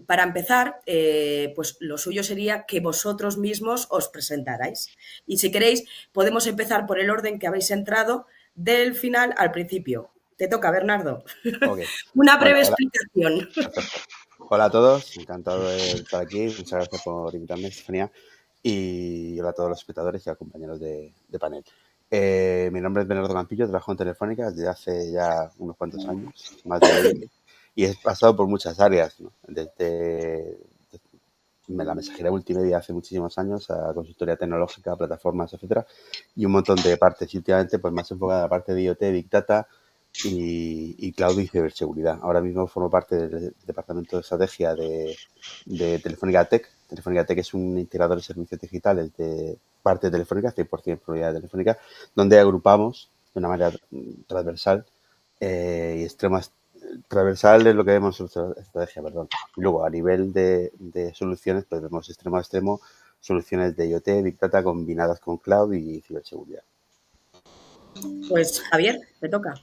Para empezar, pues lo suyo sería que vosotros mismos os presentarais. Y si queréis, podemos empezar por el orden que habéis entrado, del final al principio. Te toca, Bernardo. Ok. Una breve Bueno, hola. explicación. Perfecto. Hola a todos, encantado de estar aquí. Muchas gracias por invitarme, Estefanía. Y hola a todos los espectadores y a compañeros de panel. Mi nombre es Bernardo Campillo, trabajo en Telefónica desde hace ya unos cuantos años, más de 20, y he pasado por muchas áreas, ¿no? Desde la mensajería multimedia hace muchísimos años, a consultoría tecnológica, plataformas, etcétera, y un montón de partes. Y últimamente, pues más enfocada a la parte de IoT, Big Data y cloud y ciberseguridad. Ahora mismo formo parte del departamento de estrategia de Telefónica Tech. Telefónica Tech es un integrador de servicios digitales de parte de Telefónica, 100% propiedad de Telefónica, donde agrupamos de una manera transversal y extremas. Transversal es lo que vemos en nuestra estrategia, perdón. Y luego, a nivel de soluciones, pues vemos extremo a extremo soluciones de IoT, Big Data combinadas con cloud y ciberseguridad. Pues Javier, te toca.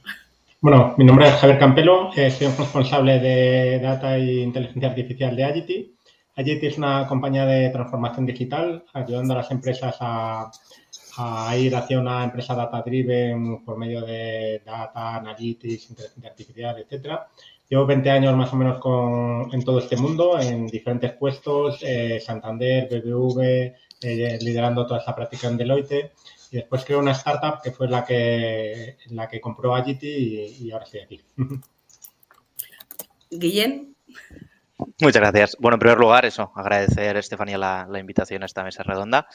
Bueno, mi nombre es Javier Campelo, soy un responsable de Data e Inteligencia Artificial de Agility. Agility es una compañía de transformación digital, ayudando a las empresas a ir hacia una empresa data-driven por medio de data, analytics, inteligencia artificial, etcétera. Llevo 20 años más o menos en todo este mundo, en diferentes puestos, Santander, BBV, liderando toda esta práctica en Deloitte. Y después creé una startup que fue la que compró Agility y ahora estoy aquí. Guillén. Muchas gracias. Bueno, en primer lugar, agradecer, Estefanía, la invitación a esta mesa redonda.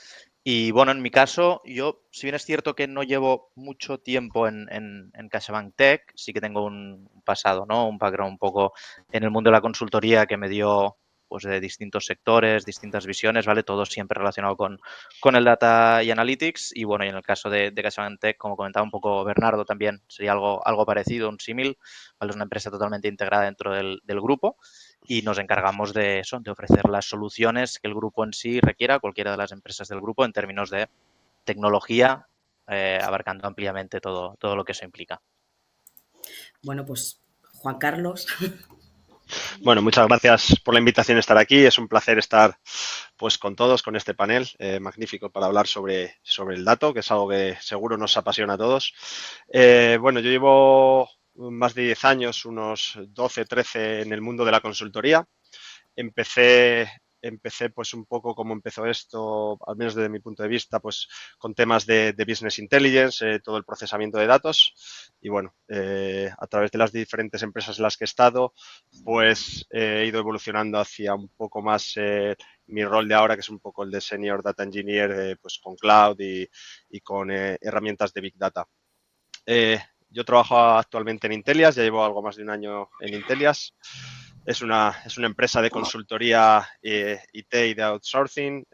Y bueno, en mi caso, yo, si bien es cierto que no llevo mucho tiempo en CaixaBank Tech, sí que tengo un pasado, ¿no? Un background un poco en el mundo de la consultoría que me dio pues de distintos sectores, distintas visiones, ¿vale? Todo siempre relacionado con el data y analytics. Y bueno, y en el caso de CaixaBank Tech, como comentaba un poco Bernardo también, sería algo parecido, un símil, ¿vale? Es una empresa totalmente integrada dentro del grupo y nos encargamos de eso, de ofrecer las soluciones que el grupo en sí requiera, cualquiera de las empresas del grupo, en términos de tecnología, abarcando ampliamente todo lo que eso implica. Bueno, pues Juan Carlos. Bueno, muchas gracias por la invitación a estar aquí. Es un placer estar pues con todos, con este panel magnífico para hablar sobre el dato, que es algo que seguro nos apasiona a todos. Bueno, yo llevo más de 10 años, unos 12, 13 en el mundo de la consultoría. Empecé pues un poco como empezó esto, al menos desde mi punto de vista, pues con temas de business intelligence, todo el procesamiento de datos y bueno, a través de las diferentes empresas en las que he estado, pues he ido evolucionando hacia un poco más mi rol de ahora, que es un poco el de Senior Data Engineer, pues con Cloud y con herramientas de Big Data. Yo trabajo actualmente en Intelias, ya llevo algo más de un año en Intelias. Es una empresa de consultoría IT y de outsourcing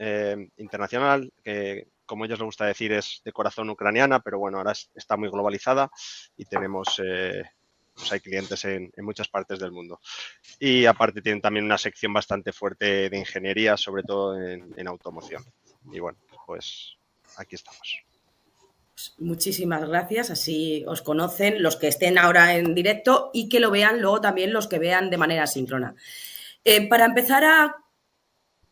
internacional, que como a ellos les gusta decir es de corazón ucraniana, pero bueno, ahora está muy globalizada y tenemos, pues hay clientes en muchas partes del mundo. Y aparte tienen también una sección bastante fuerte de ingeniería, sobre todo en automoción. Y bueno, pues aquí estamos. Muchísimas gracias, así os conocen los que estén ahora en directo y que lo vean luego también los que vean de manera síncrona. Para empezar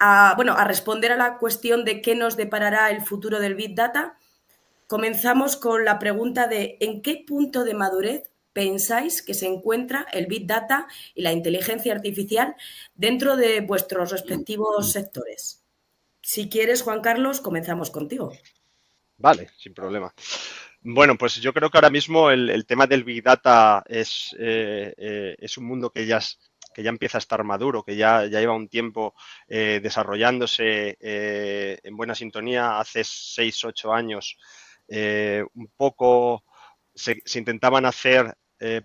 a responder a la cuestión de qué nos deparará el futuro del Big Data, comenzamos con la pregunta de ¿en qué punto de madurez pensáis que se encuentra el Big Data y la inteligencia artificial dentro de vuestros respectivos sectores? Si quieres, Juan Carlos, comenzamos contigo. Vale, sin problema. Bueno, pues yo creo que ahora mismo el tema del Big Data es un mundo que ya empieza a estar maduro, que ya lleva un tiempo desarrollándose en buena sintonía. Hace 6, 8 años un poco se intentaban hacer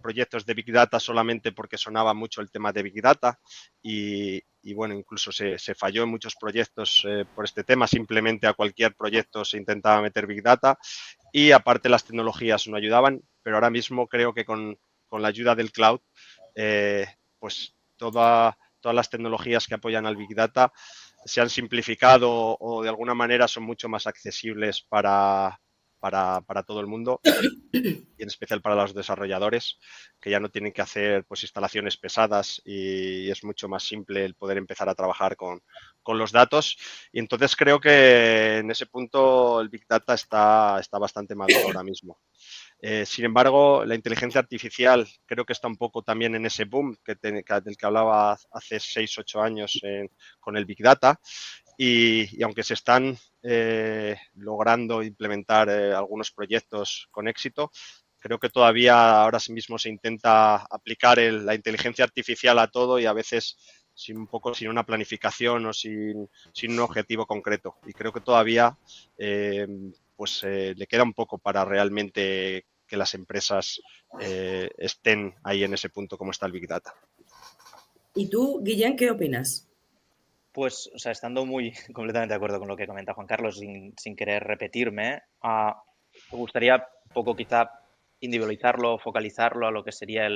proyectos de Big Data solamente porque sonaba mucho el tema de Big Data y bueno, incluso se falló en muchos proyectos por este tema. Simplemente a cualquier proyecto se intentaba meter Big Data y aparte las tecnologías no ayudaban, pero ahora mismo creo que con la ayuda del cloud, pues todas las tecnologías que apoyan al Big Data se han simplificado o de alguna manera son mucho más accesibles para para todo el mundo y en especial para los desarrolladores, que ya no tienen que hacer pues instalaciones pesadas y es mucho más simple el poder empezar a trabajar con los datos. Y entonces creo que en ese punto el Big Data está bastante maduro ahora mismo. Sin embargo, la inteligencia artificial creo que está un poco también en ese boom del que hablaba hace 6-8 años con el Big Data. Y aunque se están logrando implementar algunos proyectos con éxito, creo que todavía ahora mismo se intenta aplicar la inteligencia artificial a todo y a veces sin una planificación o sin un objetivo concreto. Y creo que todavía le queda un poco para realmente que las empresas estén ahí en ese punto como está el Big Data. ¿Y tú, Guillén, qué opinas? Pues, o sea, estando muy completamente de acuerdo con lo que comenta Juan Carlos, sin querer repetirme, me gustaría un poco quizá individualizarlo, focalizarlo a lo que sería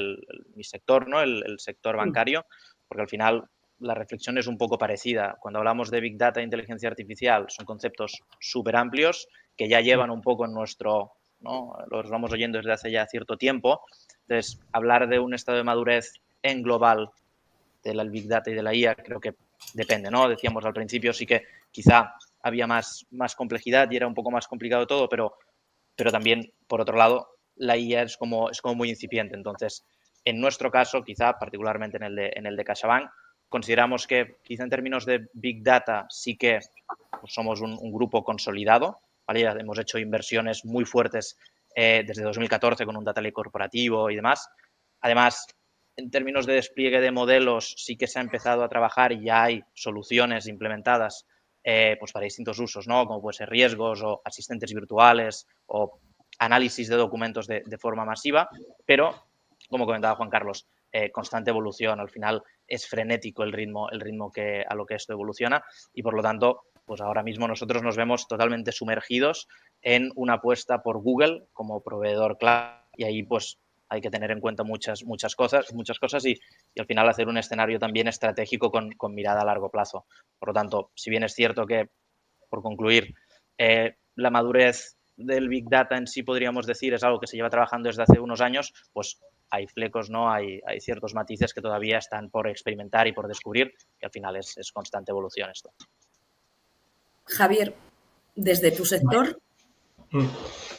mi sector, ¿no? El sector bancario, porque al final la reflexión es un poco parecida. Cuando hablamos de Big Data e inteligencia artificial, son conceptos súper amplios que ya llevan un poco en nuestro, ¿no? Los vamos oyendo desde hace ya cierto tiempo. Entonces, hablar de un estado de madurez en global del Big Data y de la IA, creo que depende, ¿no? Decíamos al principio sí que quizá había más complejidad y era un poco más complicado todo, pero también, por otro lado, la IA es como muy incipiente. Entonces, en nuestro caso, quizá particularmente en el de CaixaBank, consideramos que quizá en términos de Big Data sí que pues, somos un grupo consolidado, ¿vale? Ya hemos hecho inversiones muy fuertes desde 2014 con un Data Lake corporativo y demás. Además, en términos de despliegue de modelos sí que se ha empezado a trabajar y ya hay soluciones implementadas pues para distintos usos, ¿no? Como puede ser riesgos o asistentes virtuales o análisis de documentos de forma masiva, pero, como comentaba Juan Carlos, constante evolución. Al final es frenético el ritmo a lo que esto evoluciona y, por lo tanto, pues ahora mismo nosotros nos vemos totalmente sumergidos en una apuesta por Google como proveedor clave y ahí pues hay que tener en cuenta muchas cosas y al final hacer un escenario también estratégico con mirada a largo plazo. Por lo tanto, si bien es cierto que, por concluir, la madurez del Big Data en sí, podríamos decir, es algo que se lleva trabajando desde hace unos años, pues hay flecos, ¿no? Hay ciertos matices que todavía están por experimentar y por descubrir, que al final es constante evolución esto. Javier, desde tu sector.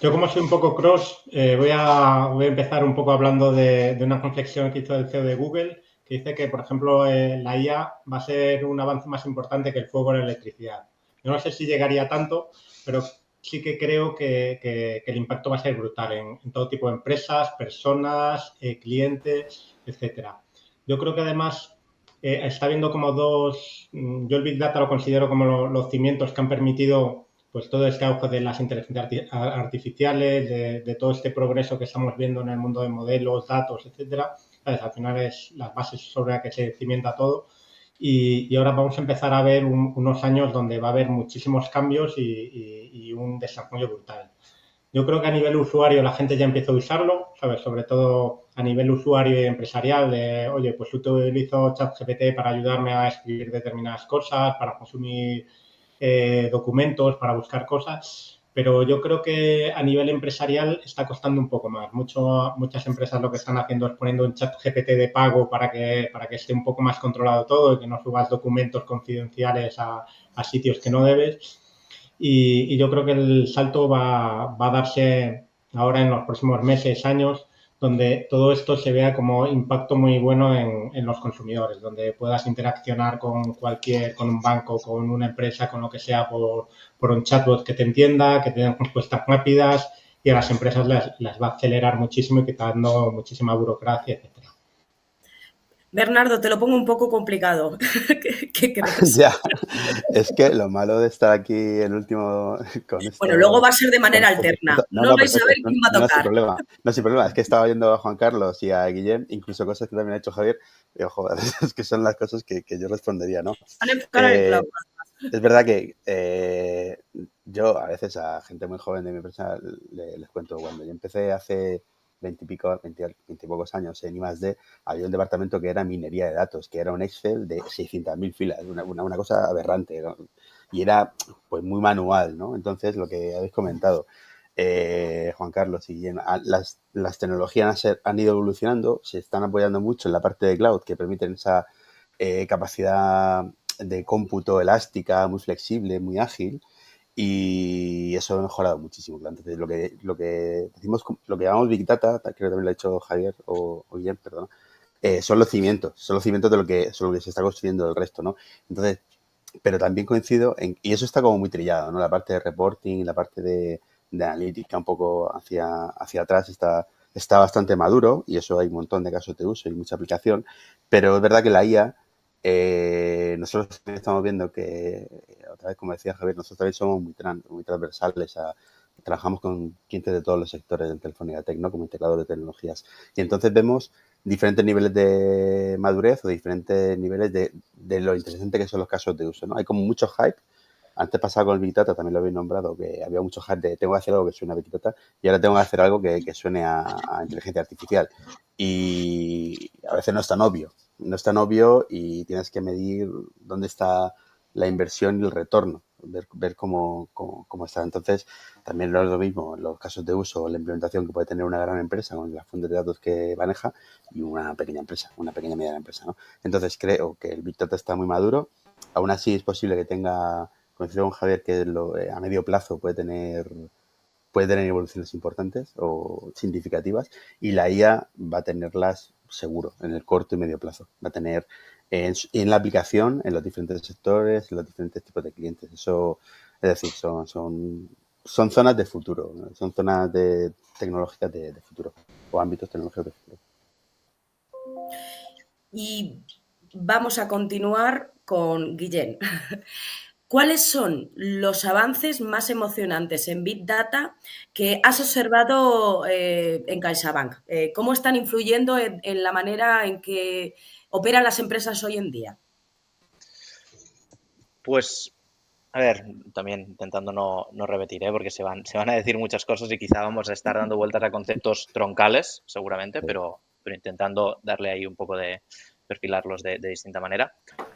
Yo, como soy un poco cross, voy a empezar un poco hablando de una reflexión que hizo el CEO de Google, que dice que, por ejemplo, la IA va a ser un avance más importante que el fuego en la electricidad. Yo no sé si llegaría tanto, pero sí que creo que el impacto va a ser brutal en todo tipo de empresas, personas, clientes, etcétera. Yo creo que además está viendo como yo el Big Data lo considero como los cimientos que han permitido pues todo este auge de las inteligencias artificiales, de todo este progreso que estamos viendo en el mundo de modelos, datos, etcétera. ¿Sabes? Al final es las bases sobre las que se cimienta todo. Y ahora vamos a empezar a ver unos años donde va a haber muchísimos cambios y un desarrollo brutal. Yo creo que a nivel usuario la gente ya empieza a usarlo, ¿sabes? Sobre todo a nivel usuario y empresarial, de, oye, pues utilizo ChatGPT para ayudarme a escribir determinadas cosas, para consumir documentos, para buscar cosas, pero yo creo que a nivel empresarial está costando un poco más. Muchas empresas lo que están haciendo es poniendo un chat GPT de pago para que esté un poco más controlado todo y que no subas documentos confidenciales a sitios que no debes. Y yo creo que el salto va a darse ahora en los próximos meses, años, donde todo esto se vea como impacto muy bueno en los consumidores, donde puedas interaccionar con un banco, con una empresa, con lo que sea, por un chatbot que te entienda, que te den respuestas rápidas y a las empresas las va a acelerar muchísimo, quitando muchísima burocracia, etcétera. Bernardo, te lo pongo un poco complicado. ¿Qué crees? Ya, es que lo malo de estar aquí el último con esto... Bueno, luego va a ser de manera alterna. No vais a ver quién va a tocar. No, sin problema. Es que estaba viendo a Juan Carlos y a Guillem, incluso cosas que también ha hecho Javier, y ojo, es que son las cosas que yo respondería, ¿no? Es verdad que yo a veces a gente muy joven de mi empresa les cuento, cuando yo empecé hace 20 y pocos años en I+D, había un departamento que era minería de datos, que era un Excel de 600.000 filas, una cosa aberrante, ¿no? Y era pues muy manual, ¿no? Entonces, lo que habéis comentado, Juan Carlos y las tecnologías han ido evolucionando, se están apoyando mucho en la parte de cloud que permiten esa capacidad de cómputo elástica, muy flexible, muy ágil, y eso ha mejorado muchísimo. Entonces, lo que decimos, lo que llamamos Big Data, creo que también lo ha dicho Javier o Guillem, perdón, son los cimientos de lo que se está construyendo el resto, ¿no? Entonces, pero también coincido y eso está como muy trillado, ¿no? La parte de reporting, la parte de analítica un poco hacia atrás está bastante maduro, y eso hay un montón de casos de uso y mucha aplicación, pero es verdad que la IA, nosotros estamos viendo que, otra vez, como decía Javier, nosotros también somos muy transversales, trabajamos con clientes de todos los sectores de Telefónica Tech, ¿no? Como integrador de tecnologías, y entonces vemos diferentes niveles de madurez o diferentes niveles de lo interesante que son los casos de uso, ¿no? Hay como mucho hype. Antes pasaba con el Big Data, también lo habéis nombrado, que había mucho hype de tengo que hacer algo que suene a Big Data, y ahora tengo que hacer algo que suene a inteligencia artificial. Y a veces no es tan obvio. No es tan obvio y tienes que medir dónde está la inversión y el retorno, ver cómo está. Entonces, también no es lo mismo en los casos de uso o la implementación que puede tener una gran empresa con las fuentes de datos que maneja y una pequeña empresa, una pequeña mediana empresa, ¿no? Entonces, creo que el Big Data está muy maduro. Aún así, es posible que tenga, coincido con Javier, que a medio plazo puede tener evoluciones importantes o significativas, y la IA va a tenerlas seguro en el corto y medio plazo. Va a tener en la aplicación, en los diferentes sectores, en los diferentes tipos de clientes. Eso, es decir, son zonas de futuro, ¿no? Son zonas tecnológicas de futuro o ámbitos tecnológicos de futuro. Y vamos a continuar con Guillem. ¿Cuáles son los avances más emocionantes en Big Data que has observado en CaixaBank? ¿Cómo están influyendo en la manera en que operan las empresas hoy en día? Pues, a ver, también intentando no repetir, porque se van a decir muchas cosas y quizá vamos a estar dando vueltas a conceptos troncales, seguramente, pero intentando darle ahí un poco de perfilarlos de distinta manera.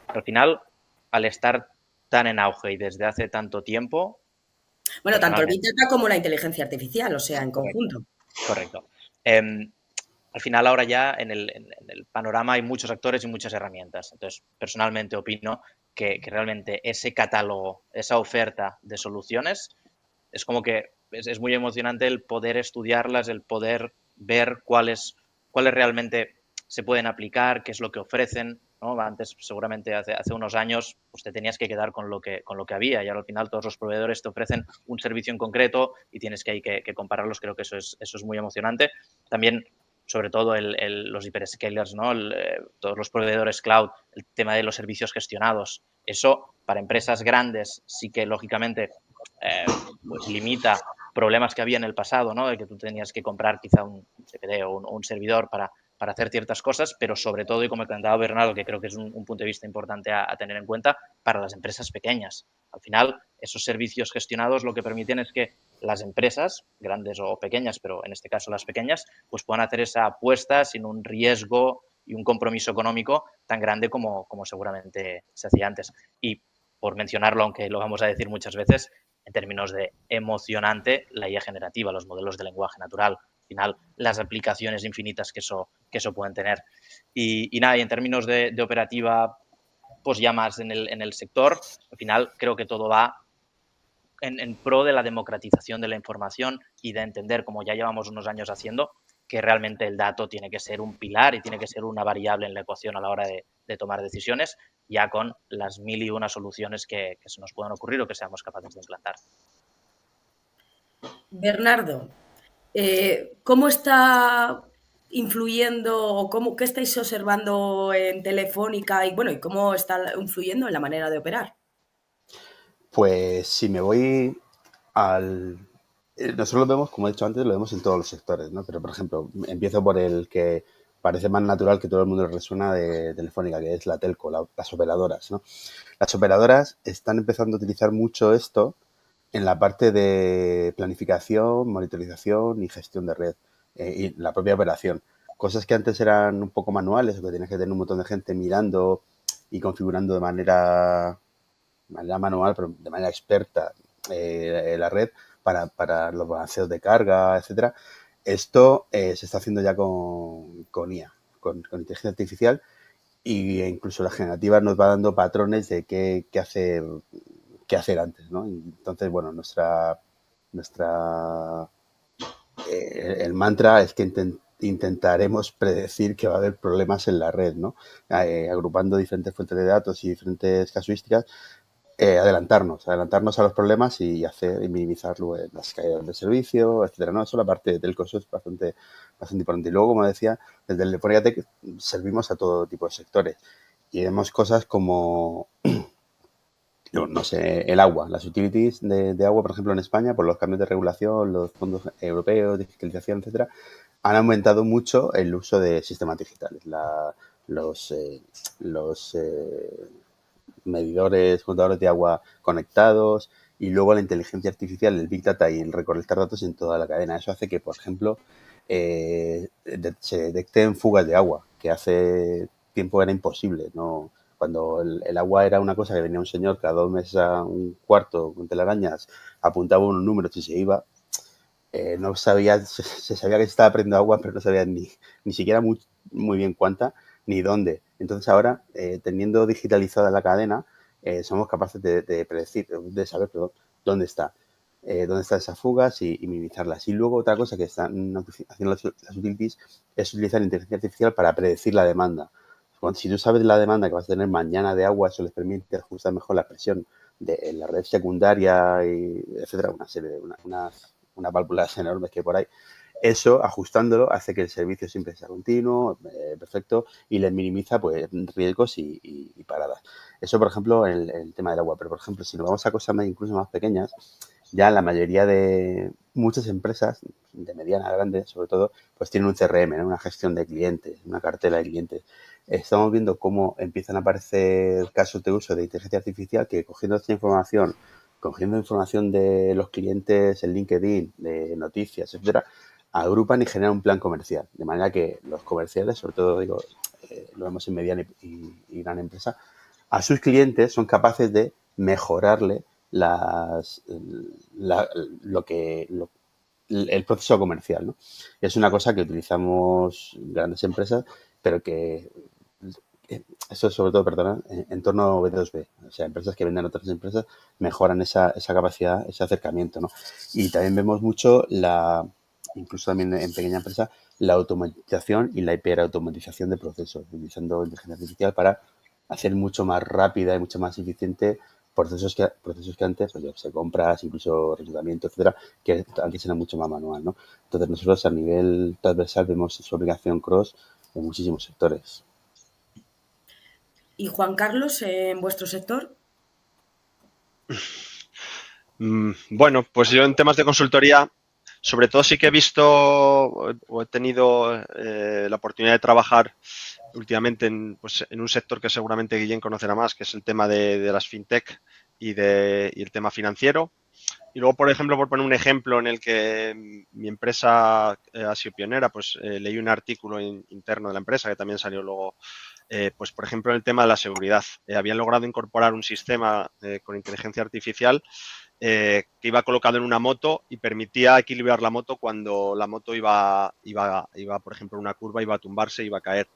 Al final, al estar tan en auge y desde hace tanto tiempo... Bueno, tanto el Big Data como la inteligencia artificial, o sea, en conjunto. Correcto. Al final ahora ya en el panorama hay muchos actores y muchas herramientas. Entonces, personalmente opino que realmente ese catálogo, esa oferta de soluciones, es como que es muy emocionante el poder estudiarlas, el poder ver cuáles realmente se pueden aplicar, qué es lo que ofrecen, ¿no? Antes, seguramente hace unos años, pues te tenías que quedar con lo que había, y ahora al final todos los proveedores te ofrecen un servicio en concreto y tienes que compararlos. Creo que eso es muy emocionante. También, sobre todo los hyperscalers, ¿no? Todos los proveedores cloud, el tema de los servicios gestionados. Eso, para empresas grandes, sí que lógicamente pues limita problemas que había en el pasado, ¿no? De que tú tenías que comprar quizá un CPD o un servidor para hacer ciertas cosas, pero sobre todo, y como comentaba Bernardo, que creo que es un punto de vista importante a tener en cuenta, para las empresas pequeñas. Al final, esos servicios gestionados lo que permiten es que las empresas, grandes o pequeñas, pero en este caso las pequeñas, pues puedan hacer esa apuesta sin un riesgo y un compromiso económico tan grande como seguramente se hacía antes. Y por mencionarlo, aunque lo vamos a decir muchas veces, en términos de emocionante, la IA generativa, los modelos de lenguaje natural, al final las aplicaciones infinitas que eso pueden tener. Y nada, y en términos de operativa, pues ya más en el sector, al final creo que todo va en pro de la democratización de la información y de entender, como ya llevamos unos años haciendo, que realmente el dato tiene que ser un pilar y tiene que ser una variable en la ecuación a la hora de tomar decisiones, ya con las 1001 soluciones que se nos puedan ocurrir o que seamos capaces de implantar. Bernardo, ¿cómo está influyendo o qué estáis observando en Telefónica y cómo está influyendo en la manera de operar? Pues si me voy nosotros lo vemos, como he dicho antes, lo vemos en todos los sectores, ¿no? Pero, por ejemplo, empiezo por el que parece más natural, que todo el mundo le resuena, de Telefónica, que es la telco, las operadoras, ¿no? Las operadoras están empezando a utilizar mucho esto en la parte de planificación, monitorización y gestión de red, y la propia operación. Cosas que antes eran un poco manuales, o que tenías que tener un montón de gente mirando y configurando de manera manual, pero de manera experta, la red para los balanceos de carga, etcétera. Esto se está haciendo ya con IA, con inteligencia artificial, y incluso la generativa nos va dando patrones de qué hacer antes, ¿no? Entonces, bueno, el mantra es que intentaremos predecir que va a haber problemas en la red, ¿no? Agrupando diferentes fuentes de datos y diferentes casuísticas, adelantarnos a los problemas y minimizar las caídas de servicio, etcétera, ¿no? Eso, la parte del costo, es bastante importante. Y luego, como decía, desde el Telefónica Tech servimos a todo tipo de sectores y vemos cosas como, no sé, el agua, las utilities de agua, por ejemplo, en España, por los cambios de regulación, los fondos europeos, digitalización, etcétera, han aumentado mucho el uso de sistemas digitales. Los medidores, contadores de agua conectados, y luego la inteligencia artificial, el Big Data y el recolectar datos en toda la cadena. Eso hace que, por ejemplo, se detecten fugas de agua, que hace tiempo era imposible, ¿no? Cuando el agua era una cosa que venía un señor cada 2 meses a un cuarto con telarañas, apuntaba unos números y se iba. No sabía, se sabía que se estaba perdiendo agua, pero no sabía ni siquiera muy bien cuánta ni dónde. Entonces ahora, teniendo digitalizada la cadena, somos capaces de predecir, de saber, dónde están esas fugas y minimizarlas. Y luego otra cosa que están haciendo las utilities es utilizar inteligencia artificial para predecir la demanda. Si tú sabes la demanda que vas a tener mañana de agua, eso les permite ajustar mejor la presión en la red secundaria, y etcétera, una serie de unas válvulas enormes que hay por ahí. Eso, ajustándolo, hace que el servicio siempre sea continuo, perfecto, y les minimiza pues riesgos y paradas. Eso, por ejemplo, en el tema del agua. Pero, por ejemplo, si nos vamos a cosas incluso más pequeñas, ya la mayoría de muchas empresas, de mediana a grande sobre todo, pues tienen un CRM, ¿no? Una gestión de clientes, una cartera de clientes. Estamos viendo cómo empiezan a aparecer casos de uso de inteligencia artificial que, cogiendo información de los clientes en LinkedIn, de noticias, etcétera, agrupan y generan un plan comercial. De manera que los comerciales, sobre todo lo vemos en mediana y gran empresa, a sus clientes son capaces de mejorarle el proceso comercial, ¿no? Y es una cosa que utilizamos grandes empresas, pero que eso es sobre todo, en torno a B2B. O sea, empresas que venden a otras empresas mejoran esa capacidad, ese acercamiento, ¿no? Y también vemos mucho incluso también en pequeña empresa, la automatización y la hiperautomatización de procesos, utilizando inteligencia artificial para hacer mucho más rápida y mucho más eficiente procesos que antes, pues compras, incluso reclutamiento, etcétera, que antes era mucho más manual, ¿no? Entonces nosotros a nivel transversal vemos su aplicación cross en muchísimos sectores. ¿Y Juan Carlos, en vuestro sector? Bueno, pues yo en temas de consultoría, sobre todo sí que he visto o he tenido la oportunidad de trabajar últimamente en un sector que seguramente Guillén conocerá más, que es el tema de las fintech y el tema financiero. Y luego, por ejemplo, por poner un ejemplo en el que mi empresa ha sido pionera, pues leí un artículo interno de la empresa que también salió luego, pues por ejemplo, en el tema de la seguridad. Habían logrado incorporar un sistema con inteligencia artificial que iba colocado en una moto y permitía equilibrar la moto cuando la moto iba por ejemplo, en una curva, iba a tumbarse, iba a caer.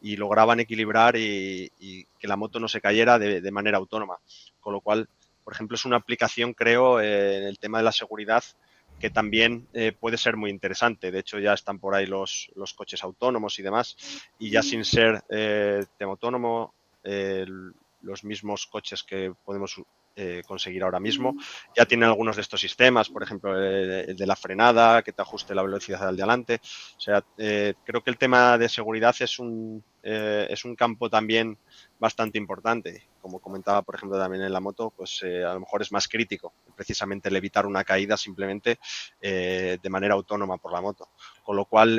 Y lograban equilibrar y que la moto no se cayera de manera autónoma. Con lo cual, por ejemplo, es una aplicación, creo, en el tema de la seguridad que también puede ser muy interesante. De hecho, ya están por ahí los coches autónomos y demás. Y ya sin ser tema autónomo, los mismos coches que podemos conseguir ahora mismo ya tienen algunos de estos sistemas, por ejemplo, el de la frenada, que te ajuste la velocidad al de adelante. O sea, creo que el tema de seguridad es un campo también bastante importante. Como comentaba, por ejemplo, también en la moto, pues a lo mejor es más crítico precisamente el evitar una caída simplemente de manera autónoma por la moto. Con lo cual,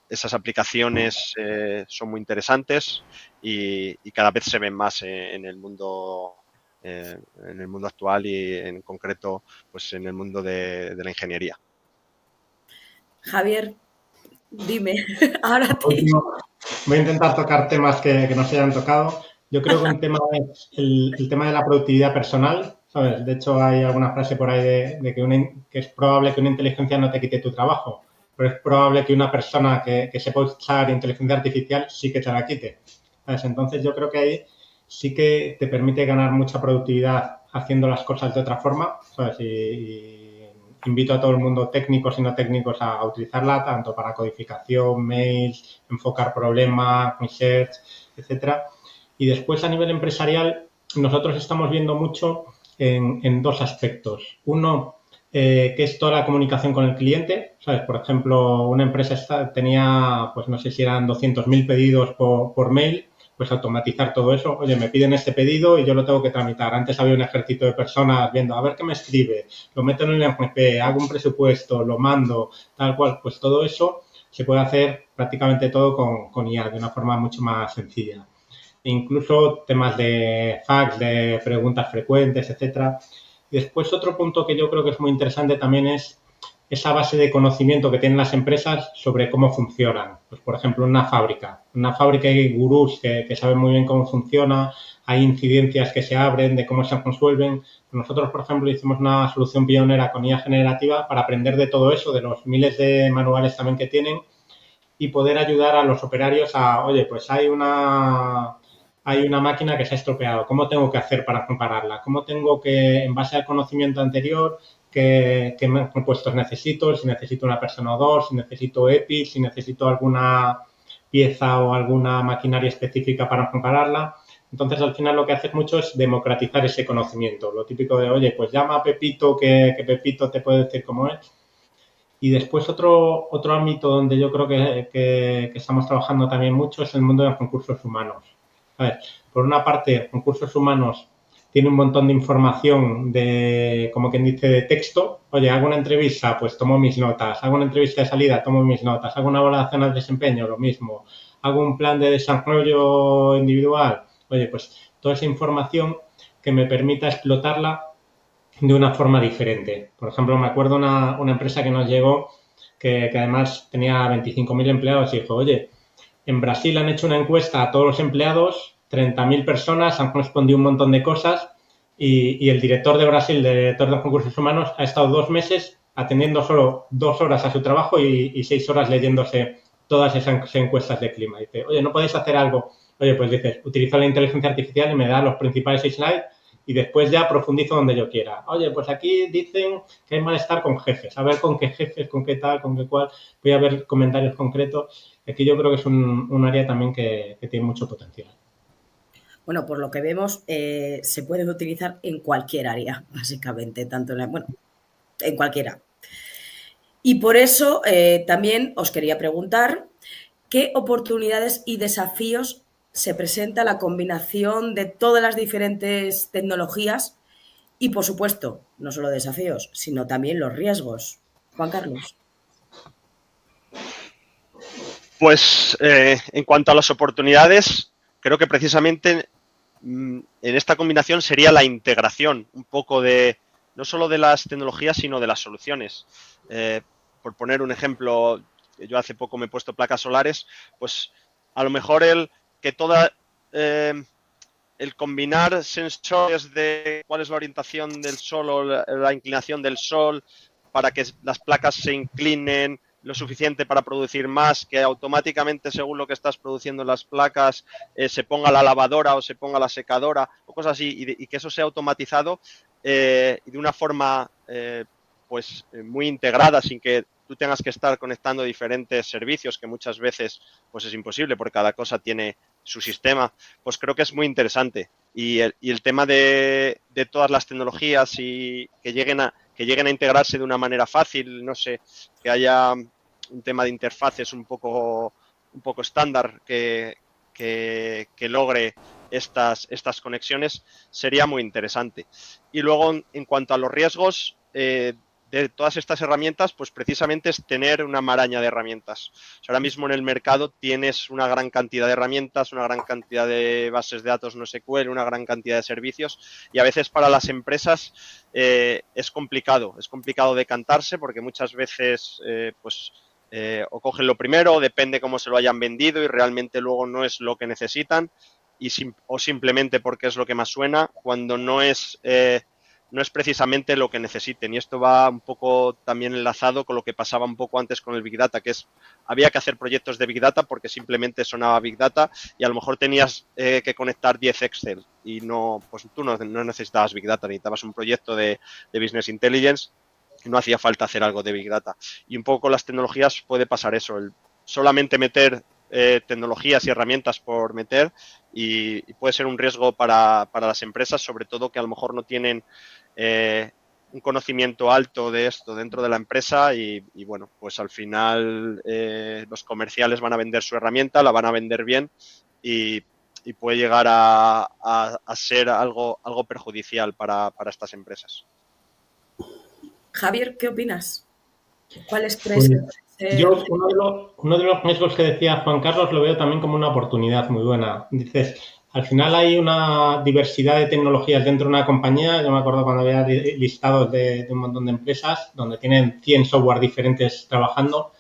esas aplicaciones son muy interesantes y cada vez se ven más en el mundo actual y en concreto pues en el mundo de la ingeniería. Javier, dime, ahora a ti. Voy a intentar tocar temas que no se hayan tocado. Yo creo que el tema de la productividad personal ¿sabes? De hecho, hay alguna frase por ahí de que es probable que una inteligencia no te quite tu trabajo, pero es probable que una persona que sepa usar inteligencia artificial sí que te la quite, ¿sabes? Entonces, yo creo que ahí sí que te permite ganar mucha productividad haciendo las cosas de otra forma, ¿sabes? Y invito a todo el mundo, técnicos y no técnicos, a utilizarla tanto para codificación, mails, enfocar problemas, research, etcétera. Y después, a nivel empresarial, nosotros estamos viendo mucho en dos aspectos. Uno, que es toda la comunicación con el cliente, ¿sabes? Por ejemplo, una empresa tenía, pues no sé si eran 200.000 pedidos por mail, pues automatizar todo eso. Oye, me piden este pedido y yo lo tengo que tramitar. Antes había un ejército de personas viendo, a ver qué me escribe, lo meto en el MP, hago un presupuesto, lo mando, tal cual. Pues todo eso se puede hacer prácticamente todo con IA de una forma mucho más sencilla. Incluso temas de fax, de preguntas frecuentes, etcétera. Y después otro punto que yo creo que es muy interesante también es esa base de conocimiento que tienen las empresas sobre cómo funcionan. Pues, por ejemplo, una fábrica. En una fábrica hay gurús que saben muy bien cómo funciona, hay incidencias que se abren, de cómo se resuelven. Nosotros, por ejemplo, hicimos una solución pionera con IA generativa para aprender de todo eso, de los miles de manuales también que tienen, y poder ayudar a los operarios a, oye, pues hay una máquina que se ha estropeado, ¿cómo tengo que hacer para compararla? ¿Cómo tengo que, en base al conocimiento anterior, qué compuestos necesito? Si necesito una persona o dos, si necesito EPI, si necesito alguna pieza o alguna maquinaria específica para compararla. Entonces, al final lo que haces mucho es democratizar ese conocimiento. Lo típico de, oye, pues llama a Pepito, que Pepito te puede decir cómo es. Y después otro ámbito donde yo creo que estamos trabajando también mucho es el mundo de los recursos humanos. A ver, por una parte, recursos humanos tiene un montón de información de, como quien dice, de texto. Oye, hago una entrevista, pues tomo mis notas. Hago una entrevista de salida, tomo mis notas. Hago una evaluación al desempeño, lo mismo. Hago un plan de desarrollo individual. Oye, pues toda esa información que me permita explotarla de una forma diferente. Por ejemplo, me acuerdo una empresa que nos llegó que además tenía 25.000 empleados y dijo, oye, en Brasil han hecho una encuesta a todos los empleados, 30.000 personas han respondido un montón de cosas y el director de Brasil, el director de recursos humanos, ha estado 2 meses atendiendo solo 2 horas a su trabajo y 6 horas leyéndose todas esas encuestas de clima. Dice, oye, ¿no podéis hacer algo? Oye, pues dices, utiliza la inteligencia artificial y me da los principales slides y después ya profundizo donde yo quiera. Oye, pues aquí dicen que hay malestar con jefes. A ver con qué jefes, con qué tal, con qué cual. Voy a ver comentarios concretos. Aquí yo creo que es un área también que tiene mucho potencial. Bueno, por lo que vemos, se puede utilizar en cualquier área, básicamente, tanto en cualquiera. Y por eso también os quería preguntar qué oportunidades y desafíos se presenta la combinación de todas las diferentes tecnologías y, por supuesto, no solo desafíos, sino también los riesgos. Juan Carlos. Pues en cuanto a las oportunidades, creo que precisamente en esta combinación sería la integración un poco de, no solo de las tecnologías, sino de las soluciones. Por poner un ejemplo, yo hace poco me he puesto placas solares, pues a lo mejor el combinar sensores de cuál es la orientación del sol o la inclinación del sol para que las placas se inclinen lo suficiente para producir más, que automáticamente según lo que estás produciendo en las placas se ponga la lavadora o se ponga la secadora o cosas así y que eso sea automatizado y de una forma pues muy integrada sin que tú tengas que estar conectando diferentes servicios que muchas veces pues es imposible porque cada cosa tiene su sistema, pues creo que es muy interesante y el tema de todas las tecnologías y que lleguen a integrarse de una manera fácil, no sé, que haya un tema de interfaces un poco estándar que logre estas conexiones sería muy interesante. Y luego, en cuanto a los riesgos de todas estas herramientas, pues precisamente es tener una maraña de herramientas. O sea, ahora mismo en el mercado tienes una gran cantidad de herramientas, una gran cantidad de bases de datos no SQL, una gran cantidad de servicios y a veces para las empresas es complicado decantarse porque muchas veces o cogen lo primero o depende cómo se lo hayan vendido y realmente luego no es lo que necesitan o simplemente porque es lo que más suena cuando no es no es precisamente lo que necesiten. Y esto va un poco también enlazado con lo que pasaba un poco antes con el Big Data, que es, había que hacer proyectos de Big Data porque simplemente sonaba Big Data y a lo mejor tenías que conectar 10 Excel y no, pues tú no necesitabas Big Data, necesitabas un proyecto de Business Intelligence y no hacía falta hacer algo de Big Data. Y un poco con las tecnologías puede pasar eso, el solamente meter tecnologías y herramientas por meter y puede ser un riesgo para las empresas, sobre todo que a lo mejor no tienen un conocimiento alto de esto dentro de la empresa y bueno, pues al final los comerciales van a vender su herramienta, la van a vender bien y puede llegar a ser algo perjudicial para estas empresas. Javier, ¿qué opinas? ¿Cuáles crees Pues, que pueden ser? yo uno de los riesgos que decía Juan Carlos lo veo también como una oportunidad muy buena. Dices, al final hay una diversidad de tecnologías dentro de una compañía. Yo me acuerdo cuando había listados de un montón de empresas donde tienen 100 software diferentes trabajando.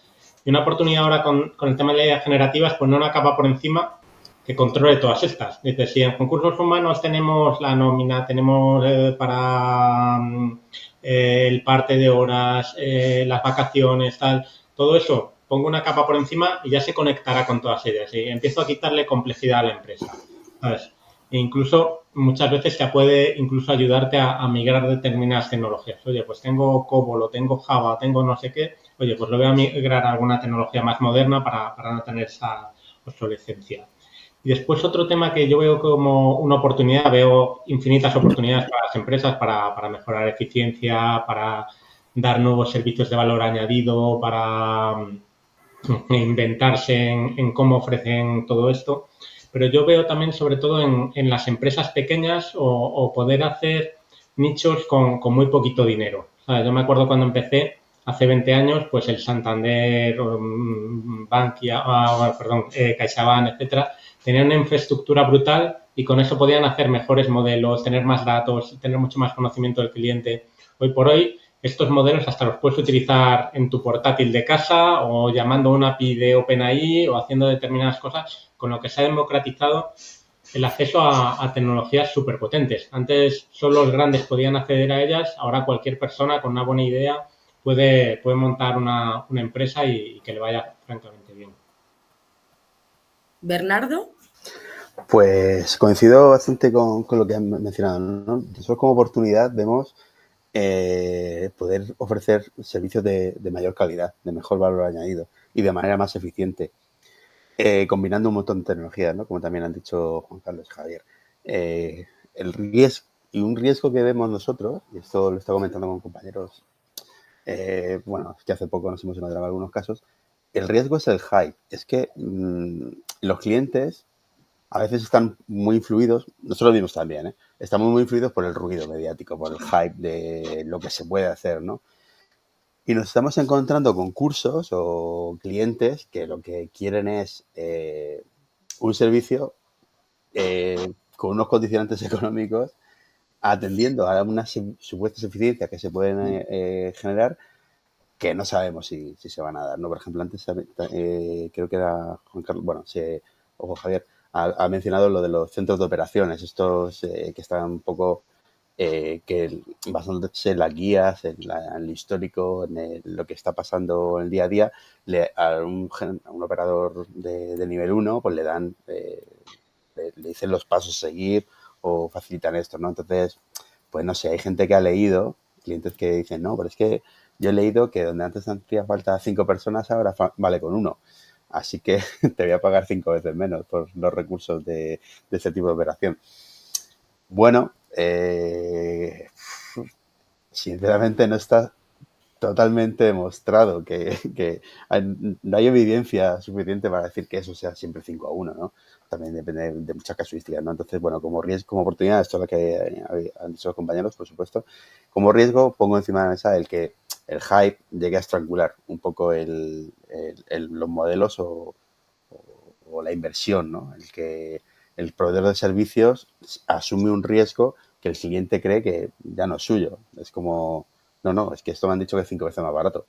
Y una oportunidad ahora con el tema de las ideas generativas, pues no una capa por encima que controle todas estas. Dices, si en concursos humanos tenemos la nómina, tenemos para el parte de horas, las vacaciones, tal, todo eso, pongo una capa por encima y ya se conectará con todas ellas. Y empiezo a quitarle complejidad a la empresa, ¿sabes? E incluso muchas veces ya puede incluso ayudarte a migrar determinadas tecnologías. Oye, pues tengo COBOL o tengo Java, tengo no sé qué. Oye, pues lo voy a migrar a alguna tecnología más moderna para no tener esa obsolescencia. Y después otro tema que yo veo como una oportunidad, veo infinitas oportunidades para las empresas para mejorar eficiencia, para dar nuevos servicios de valor añadido, para inventarse en cómo ofrecen todo esto. Pero yo veo también sobre todo en las empresas pequeñas o poder hacer nichos con muy poquito dinero. O sea, yo me acuerdo cuando empecé, hace 20 años, pues el Santander, Bankia, CaixaBank, etcétera, tenían una infraestructura brutal y con eso podían hacer mejores modelos, tener más datos, tener mucho más conocimiento del cliente. Hoy por hoy, estos modelos hasta los puedes utilizar en tu portátil de casa o llamando a una API de OpenAI o haciendo determinadas cosas, con lo que se ha democratizado el acceso a tecnologías súper potentes. Antes solo los grandes podían acceder a ellas, ahora cualquier persona con una buena idea puede montar una empresa y que le vaya francamente bien. Bernardo. Pues coincido bastante con lo que han mencionado, ¿no? Nosotros como oportunidad vemos poder ofrecer servicios de mayor calidad, de mejor valor añadido y de manera más eficiente, combinando un montón de tecnologías, ¿no? Como también han dicho Juan Carlos y Javier. Un riesgo que vemos nosotros, y esto lo estoy comentando con compañeros, bueno, que hace poco nos hemos encontrado en algunos casos, el riesgo es el hype. Es que los clientes a veces están muy influidos, nosotros mismos también, estamos muy influidos por el ruido mediático, por el hype de lo que se puede hacer, ¿no? Y nos estamos encontrando con cursos o clientes que lo que quieren es un servicio con unos condicionantes económicos atendiendo a unas supuestas eficiencias que se pueden generar que no sabemos si se van a dar, ¿no? Por ejemplo, antes creo que era Juan Carlos, bueno, o Javier, ha mencionado lo de los centros de operaciones, estos que están un poco, que basándose en las guías, en el histórico, en lo que está pasando en el día a día, a un operador de nivel 1, pues le dan, le dicen los pasos a seguir o facilitan esto, ¿no? Entonces, pues no sé, hay gente que ha leído, clientes que dicen, no, pero es que yo he leído que donde antes hacía falta 5 personas, ahora vale con 1. Así que te voy a pagar 5 veces menos por los recursos de ese tipo de operación. Bueno, sinceramente no está totalmente demostrado que no hay evidencia suficiente para decir que eso sea siempre 5-1, ¿no? También depende de muchas casuísticas, ¿no? Entonces, bueno, como riesgo, como oportunidad, esto es lo que han dicho los compañeros, por supuesto, como riesgo pongo encima de la mesa el que el hype llegue a estrangular un poco los modelos o la inversión, ¿no? El que el proveedor de servicios asume un riesgo que el cliente cree que ya no es suyo. Es como, no, es que esto me han dicho que es 5 veces más barato.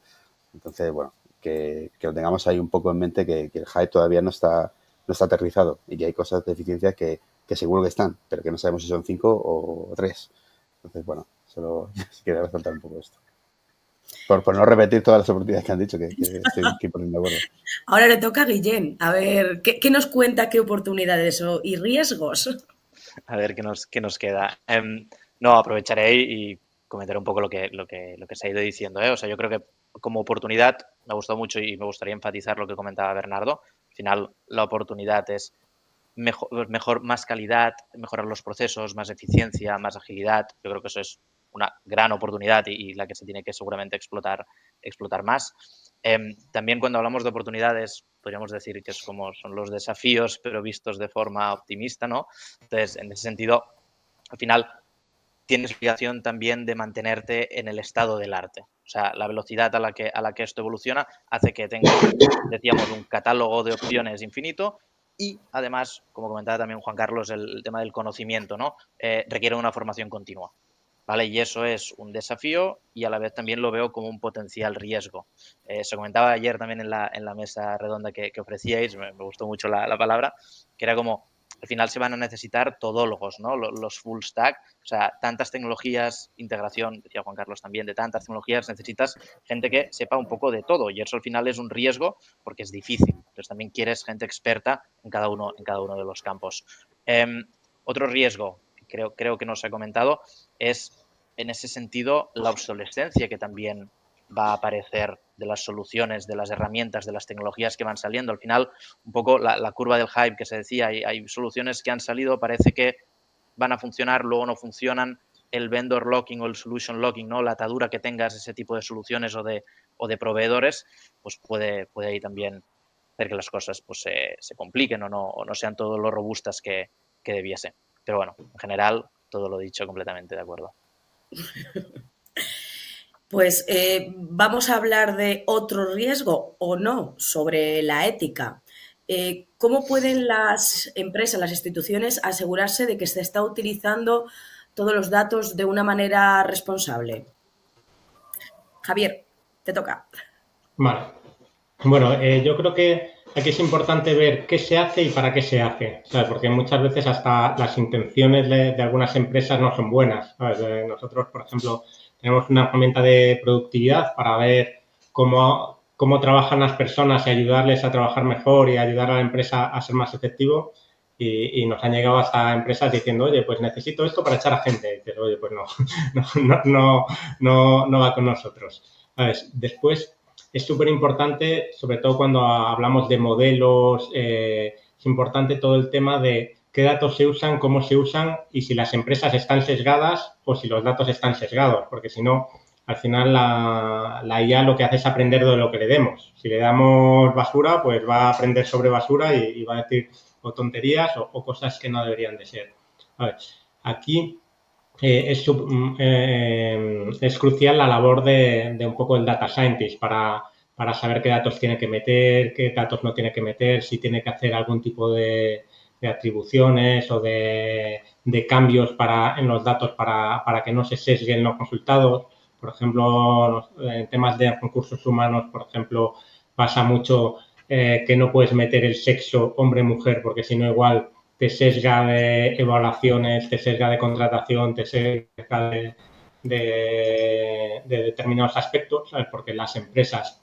Entonces, bueno, que lo tengamos ahí un poco en mente, que el hype todavía no está aterrizado y que hay cosas de eficiencia que seguro que están, pero que no sabemos si son 5 o 3. Entonces, bueno, Solo quería resaltar un poco esto. Por no repetir todas las oportunidades que han dicho, que estoy aquí poniendo de acuerdo. Ahora le toca a Guillén. A ver, ¿qué nos cuenta, qué oportunidades y riesgos? A ver qué nos queda. No, aprovecharé y comentaré un poco lo que se ha ido diciendo. O sea, yo creo que como oportunidad me ha gustado mucho y me gustaría enfatizar lo que comentaba Bernardo. Al final, la oportunidad es mejor, más calidad, mejorar los procesos, más eficiencia, más agilidad. Yo creo que eso es una gran oportunidad y la que se tiene que seguramente explotar más. También cuando hablamos de oportunidades, podríamos decir que es como son los desafíos, pero vistos de forma optimista, ¿no? Entonces, en ese sentido, al final tienes obligación también de mantenerte en el estado del arte. O sea, la velocidad a la que esto evoluciona hace que tengas, decíamos, un catálogo de opciones infinito y, además, como comentaba también Juan Carlos, el tema del conocimiento, ¿no? Requiere una formación continua. ¿Vale? Y eso es un desafío y a la vez también lo veo como un potencial riesgo. Se comentaba ayer también en la mesa redonda que ofrecíais, me gustó mucho la palabra, que era como, al final se van a necesitar todólogos, ¿no? Los full stack, o sea, tantas tecnologías, integración, decía Juan Carlos también, de tantas tecnologías, necesitas gente que sepa un poco de todo y eso al final es un riesgo porque es difícil. Entonces también quieres gente experta en cada uno de los campos. Otro riesgo, creo que no se ha comentado, es en ese sentido la obsolescencia que también va a aparecer de las soluciones, de las herramientas, de las tecnologías que van saliendo. Al final, un poco la curva del hype que se decía, hay soluciones que han salido, parece que van a funcionar, luego no funcionan. El vendor locking o el solution locking, ¿no? La atadura que tengas ese tipo de soluciones o de proveedores, pues puede ahí también hacer que las cosas pues, se compliquen o no sean todo lo robustas que debiese. Pero bueno, en general, todo lo dicho, completamente de acuerdo. Pues vamos a hablar de otro riesgo o no sobre la ética. ¿Cómo pueden las empresas, las instituciones asegurarse de que se está utilizando todos los datos de una manera responsable? Javier, te toca. Vale. Bueno, yo creo que aquí es importante ver qué se hace y para qué se hace, ¿sabes? Porque muchas veces hasta las intenciones de algunas empresas no son buenas, ¿sabes? Nosotros, por ejemplo, tenemos una herramienta de productividad para ver cómo trabajan las personas y ayudarles a trabajar mejor y ayudar a la empresa a ser más efectivo. Y nos han llegado hasta empresas diciendo, oye, pues necesito esto para echar a gente. Y dices, oye, pues no va con nosotros, ¿sabes? Después, es súper importante, sobre todo cuando hablamos de modelos, es importante todo el tema de qué datos se usan, cómo se usan y si las empresas están sesgadas o si los datos están sesgados, porque si no, al final la IA lo que hace es aprender de lo que le demos. Si le damos basura, pues va a aprender sobre basura y va a decir o tonterías o cosas que no deberían de ser. A ver, aquí es crucial la labor de un poco el data scientist para saber qué datos tiene que meter, qué datos no tiene que meter, si tiene que hacer algún tipo de atribuciones o de cambios en los datos para que no se sesguen los resultados. Por ejemplo, en temas de recursos humanos, por ejemplo, pasa mucho que no puedes meter el sexo hombre-mujer porque si no igual te sesga de evaluaciones, te sesga de contratación, te sesga de determinados aspectos, ¿sabes? Porque las empresas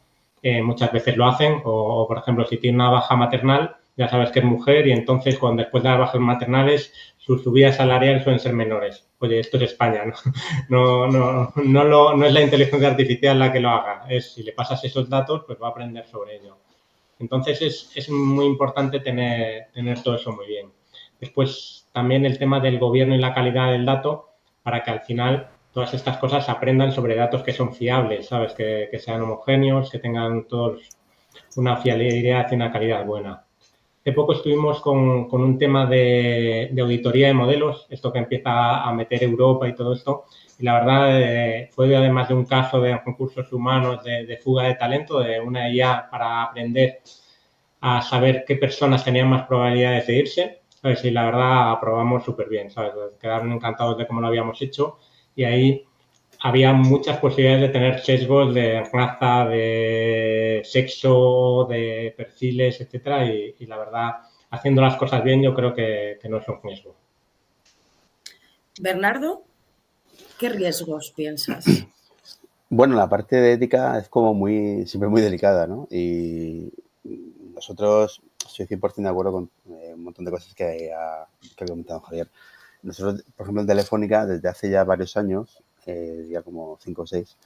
muchas veces lo hacen o, por ejemplo, si tiene una baja maternal, ya sabes que es mujer y entonces cuando después de las bajas maternales sus subidas salariales suelen ser menores. Oye, esto es España, no es la inteligencia artificial la que lo haga, es si le pasas esos datos, pues va a aprender sobre ello. Entonces es muy importante tener todo eso muy bien. Después también el tema del gobierno y la calidad del dato para que al final todas estas cosas aprendan sobre datos que son fiables, ¿sabes? Que sean homogéneos, que tengan todos una fiabilidad y una calidad buena. Hace poco estuvimos con un tema de auditoría de modelos, esto que empieza a meter Europa y todo esto, y la verdad fue además de un caso de recursos humanos, de fuga de talento, de una IA para aprender a saber qué personas tenían más probabilidades de irse, ¿sabes? Y la verdad aprobamos súper bien, ¿sabes? Quedaron encantados de cómo lo habíamos hecho y ahí había muchas posibilidades de tener sesgos de raza, de sexo, de perfiles, etcétera, y la verdad, haciendo las cosas bien, yo creo que no es un riesgo. Bernardo, ¿Qué riesgos piensas? Bueno, la parte de ética es como siempre muy delicada, ¿no? Y nosotros, estoy 100% de acuerdo con un montón de cosas que ha comentado Javier. Nosotros, por ejemplo, en Telefónica, desde hace ya varios años, ya como 5 o 6,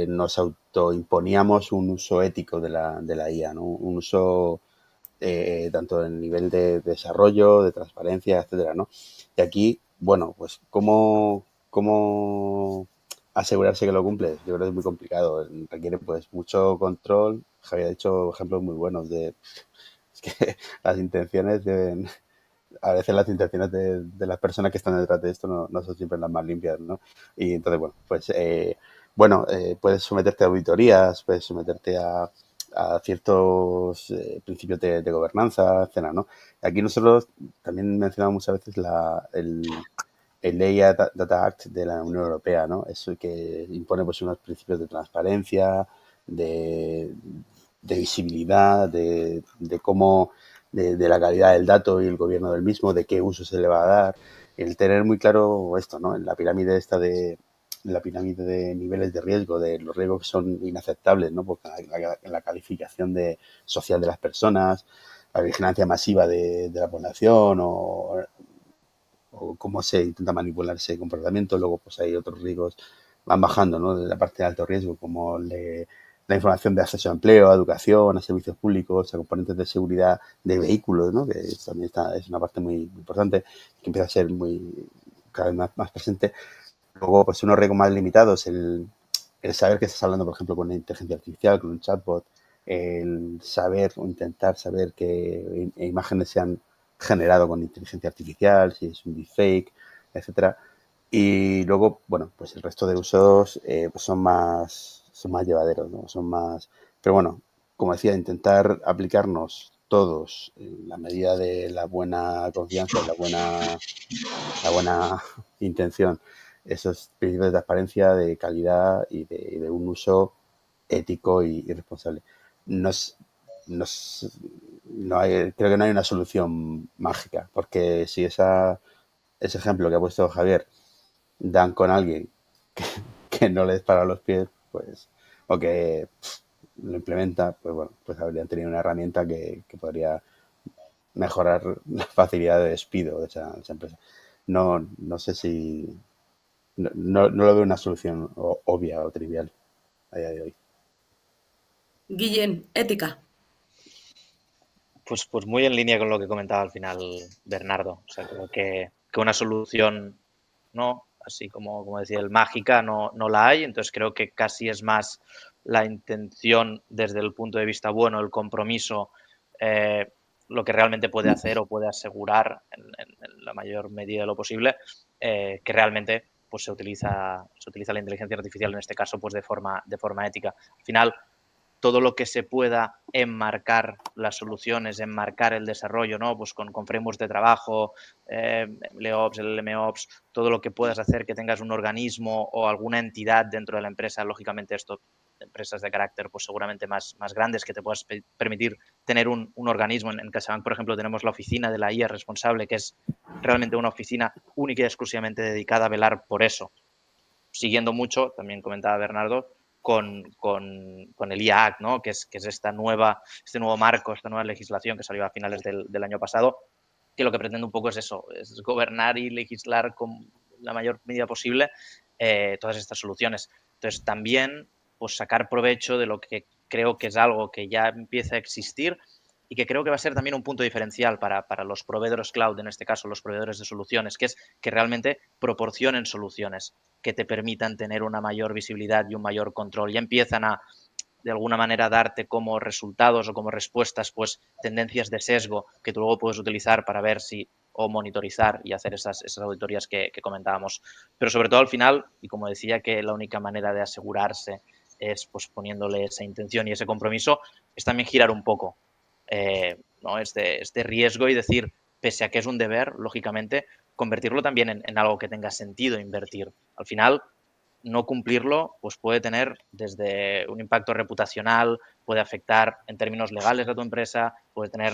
nos autoimponíamos un uso ético de la IA, ¿no? Un uso tanto en nivel de desarrollo, de transparencia, etcétera, ¿no? Y aquí, bueno, pues cómo asegurarse que lo cumples, yo creo que es muy complicado, requiere pues mucho control. Javier ha dicho ejemplos muy buenos de es que las intenciones deben, a veces las intenciones de las personas que están detrás de esto no son siempre las más limpias, ¿no? Y entonces, bueno, pues puedes someterte a auditorías, puedes someterte a ciertos principios de gobernanza, etcétera, ¿no? Aquí nosotros también mencionamos muchas veces el Ley Data Act de la Unión Europea, ¿no? Eso que impone pues unos principios de transparencia, de, de visibilidad, de cómo, de la calidad del dato y el gobierno del mismo, de qué uso se le va a dar. El tener muy claro esto, ¿no? En la pirámide de niveles de riesgo, de los riesgos que son inaceptables, ¿no? Porque la calificación social de las personas, la vigilancia masiva de la población o cómo se intenta manipular ese comportamiento. Luego, pues hay otros riesgos, van bajando, ¿no? De la parte de alto riesgo, como la información de acceso a empleo, a educación, a servicios públicos, a componentes de seguridad de vehículos, ¿no? Que también es una parte muy importante, que empieza a ser cada vez más presente. Luego, pues unos riesgos más limitados, el saber que estás hablando, por ejemplo, con una inteligencia artificial, con un chatbot, el saber o intentar saber que imágenes se han generado con inteligencia artificial, si es un deepfake, etcétera. Y luego, bueno, pues el resto de usos pues son más llevaderos, ¿no? Pero bueno, como decía, intentar aplicarnos todos en la medida de la buena confianza y la buena intención, esos principios de transparencia, de calidad y de un uso ético y responsable. No es, no es- no hay- Creo que no hay una solución mágica, porque si ese ejemplo que ha puesto Javier dan con alguien que no les para los pies, pues, o que lo implementa, pues bueno, pues habrían tenido una herramienta que podría mejorar la facilidad de despido de esa empresa. No sé si no lo veo una solución obvia o trivial a día de hoy. Guillén, ética. Pues muy en línea con lo que comentaba al final Bernardo. O sea, creo que una solución, ¿no? Así como decía el mágica, no la hay. Entonces creo que casi es más la intención desde el punto de vista bueno, el compromiso, lo que realmente puede hacer o puede asegurar en la mayor medida de lo posible, que realmente pues se utiliza la inteligencia artificial en este caso pues de forma ética. Al final, todo lo que se pueda enmarcar las soluciones, enmarcar el desarrollo, ¿no? Pues con frameworks de trabajo, LeOps, LMOps, todo lo que puedas hacer que tengas un organismo o alguna entidad dentro de la empresa, lógicamente esto, empresas de carácter pues seguramente más grandes que te puedas permitir tener un organismo. En CaixaBank, por ejemplo, tenemos la oficina de la IA responsable, que es realmente una oficina única y exclusivamente dedicada a velar por eso. Siguiendo mucho, también comentaba Bernardo, con el IAC, ¿no? que es este nuevo marco, esta nueva legislación que salió a finales del año pasado, que lo que pretende un poco es eso, es gobernar y legislar con la mayor medida posible todas estas soluciones. Entonces, también pues, sacar provecho de lo que creo que es algo que ya empieza a existir y que creo que va a ser también un punto diferencial para los proveedores cloud, en este caso los proveedores de soluciones, que es que realmente proporcionen soluciones que te permitan tener una mayor visibilidad y un mayor control. Ya empiezan a, de alguna manera, darte como resultados o como respuestas, pues, tendencias de sesgo que tú luego puedes utilizar para ver si o monitorizar y hacer esas auditorías que comentábamos. Pero sobre todo al final, y como decía, que la única manera de asegurarse es pues poniéndole esa intención y ese compromiso, es también girar un poco ¿no? este riesgo y decir, pese a que es un deber, lógicamente, convertirlo también en algo que tenga sentido invertir. Al final, no cumplirlo pues puede tener desde un impacto reputacional, puede afectar en términos legales a tu empresa, puede tener